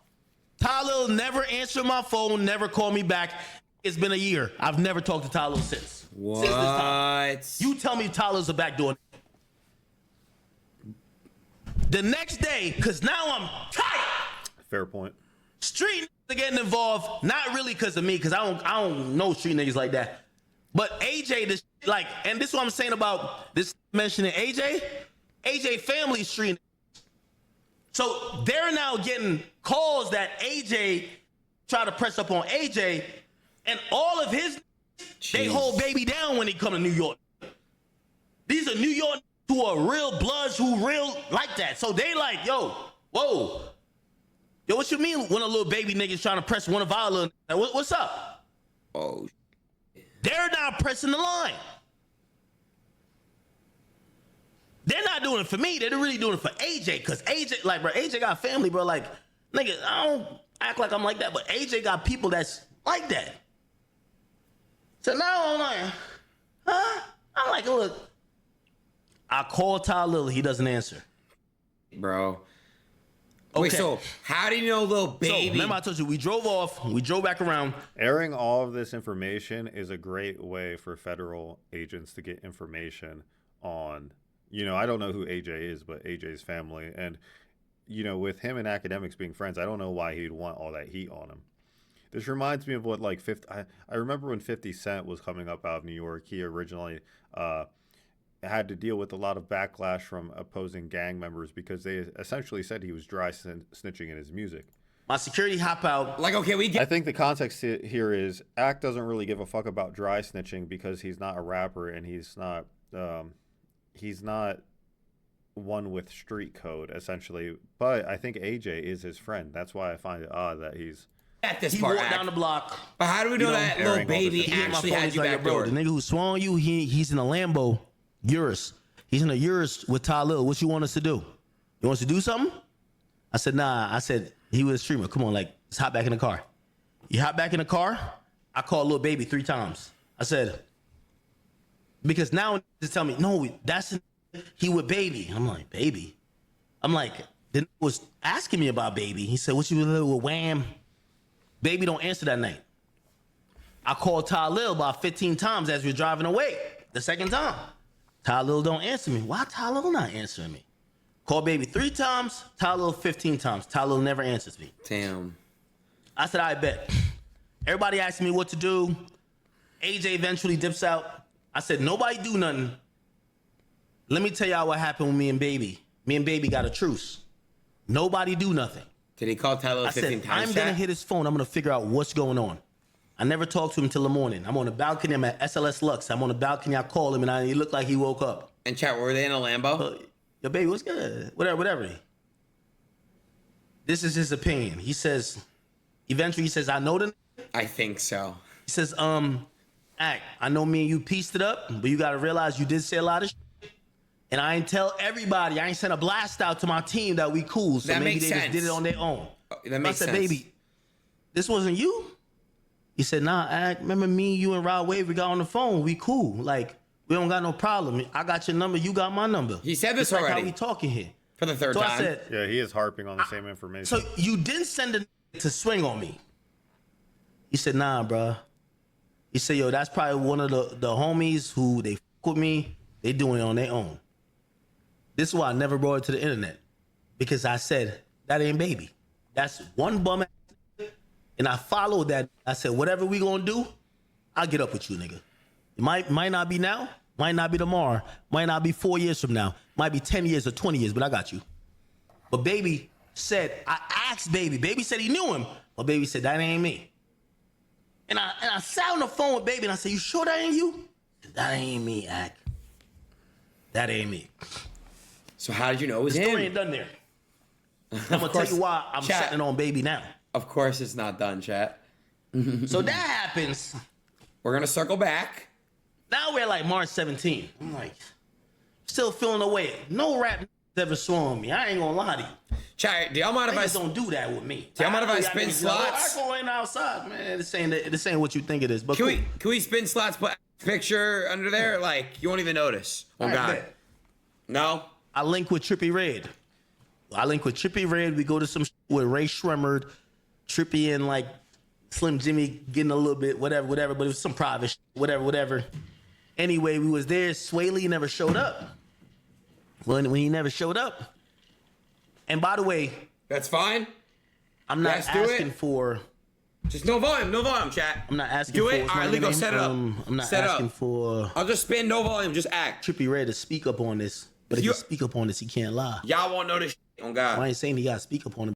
C: Tylil never answered my phone, never called me back. It's been a year. I've never talked to Tylil since.
A: What?
C: Since this time. You tell me Tylil's a backdoor. The next day, because now I'm tired.
B: Fair point.
C: Street niggas are getting involved, not really because of me, because I don't know street niggas like that. But AJ, this like, and this is what I'm saying about this mentioning AJ. AJ family street. So they're now getting calls that AJ try to press up on AJ, and all of his they hold baby down when they come to New York. These are New York who are real bloods who real like that. So they like, yo, whoa. Yo, what you mean when a little baby nigga's trying to press one of our little, what's up?
A: Oh,
C: They're not pressing the line. They're not doing it for me. They're really doing it for AJ. Because AJ, like, bro, AJ got family, bro. Like, nigga, I don't act like I'm like that, but AJ got people that's like that. So now I'm like, huh? I'm like, look. I call Tylil, he doesn't answer.
A: bro.
C: Okay.
A: Wait, so how do you know little baby?
C: So remember I told you, we drove off, we drove back around.
B: Airing all of this information is a great way for federal agents to get information on, you know, I don't know who AJ is, but AJ's family. And, you know, with him and Akademiks being friends, I don't know why he'd want all that heat on him. This reminds me of what, like, I remember when 50 Cent was coming up out of New York, he originally had to deal with a lot of backlash from opposing gang members because they essentially said he was dry snitching in his music.
C: My security hop out.
A: Like, okay, we get.
B: I think the context here is Ak doesn't really give a fuck about dry snitching because he's not a rapper and he's not one with street code essentially. But I think AJ is his friend. That's why I find it odd that he's
A: at this
C: He
A: part.
C: walked down the block.
A: But how do we know that little
B: airing all
A: baby
B: this
C: He hit my
A: actually
C: phone,
A: had
C: he's
A: you
C: like,
A: back
C: bro,
A: door?
C: the nigga who swung you, he's in a Lambo, Urus. He's in a Urus with Tylil. What you want us to do? You want us to do something? I said, nah. I said, he was a streamer. Come on, like, let's hop back in the car. You hop back in the car, I called little baby 3 times. I said, because now just tell me, no, he with baby. I'm like, baby? I'm like, then was asking me about baby. He said, what you with Wham? Baby don't answer that night. I called Tylil about 15 times as we were driving away. The second time, Tylil don't answer me. Why Tylil not answering me? Call baby 3 times, Tylil 15 times. Tylil never answers me.
A: Damn.
C: I said, I bet. Everybody asking me what to do. AJ eventually dips out. I said, nobody do nothing. Let me tell y'all what happened with me and baby. Me and baby got a truce. Nobody do nothing.
A: Did he call Tyler
C: I
A: 15
C: said,
A: times?
C: I'm gonna
A: chat?
C: hit his phone. I'm gonna figure out what's going on. I never talked to him till the morning. I'm on the balcony. I'm at SLS Lux. I'm on the balcony. I call him, and he looked like he woke up.
A: And chat, were they in a Lambo?
C: Yo, baby, what's good? Whatever. This is his opinion. He says, eventually, he says, I know the.
A: I think so.
C: He says, Act, I know me and you pieced it up, but you gotta realize you did say a lot of shit. And I ain't tell everybody. I ain't sent a blast out to my team that we cool. So
A: That
C: maybe
A: makes
C: they just
A: sense.
C: did it on their own.
A: That makes
C: I said,
A: sense.
C: baby, this wasn't you? He said, nah, Act, remember me, you, and Rod Wave, we got on the phone. We cool. Like, we don't got no problem. I got your number. You got my number.
A: He said this
C: It's like
A: already.
C: how we talking here.
A: For the third
C: So
A: time.
C: I said,
B: yeah, he is harping on the same information.
C: so you didn't send a to swing on me? He said, nah, bruh. He said, yo, that's probably one of the homies who they fuck with me. They doing it on their own. This is why I never brought it to the internet. Because I said, that ain't baby. That's one bum ass. And I followed that. I said, whatever we gonna do, I'll get up with you, nigga. It might not be now, might not be tomorrow, might not be 4 years from now, might be 10 years or 20 years, but I got you. But baby said, I asked baby. Baby said he knew him, but baby said, that ain't me. And I sat on the phone with baby and I said, you sure that ain't you? That ain't me, Ak. That ain't me.
A: So how did you know it was
C: The story
A: him?
C: ain't done there. I'm gonna tell you why I'm
A: Chat.
C: setting it on baby now.
A: Of course it's not done, chat.
C: So that happens.
A: We're gonna circle back.
C: Now we're like March 17. I'm like, still feeling away. No rap ever swung me. I ain't gonna lie to you.
A: Chat, do y'all mind if I
C: Niggas don't do that with me.
A: Do y'all mind if I
C: got
A: spin
C: niggas like,
A: slots?
C: I go in outside, man. This ain't what you think it is. But
A: Can
C: cool.
A: we spin slots, put picture under there? Like, you won't even notice. Oh,
C: All right,
A: God.
C: bet.
A: No?
C: I link with Trippy Red. We go to some with Ray Shremmerd, Trippy, and like Slim Jimmy getting a little bit, whatever. But it was some private shit, whatever. Anyway, we was there. Sway Lee never showed up. When he never showed up. And by the way,
A: That's fine.
C: I'm not
A: Let's do it.
C: asking for.
A: Just no volume, chat.
C: I'm not asking
A: Do
C: for.
A: it?
C: what's
A: All
C: my
A: right, Ligo,
C: name?
A: set it up.
C: I'm not
A: Set it
C: asking
A: up.
C: for
A: I'll just spin no volume, just act.
C: Trippy Red to speak up on this. But if
A: You-
C: you speak up on this, he can't lie.
A: Y'all won't know this shit on God.
C: I ain't saying he got to speak up on it.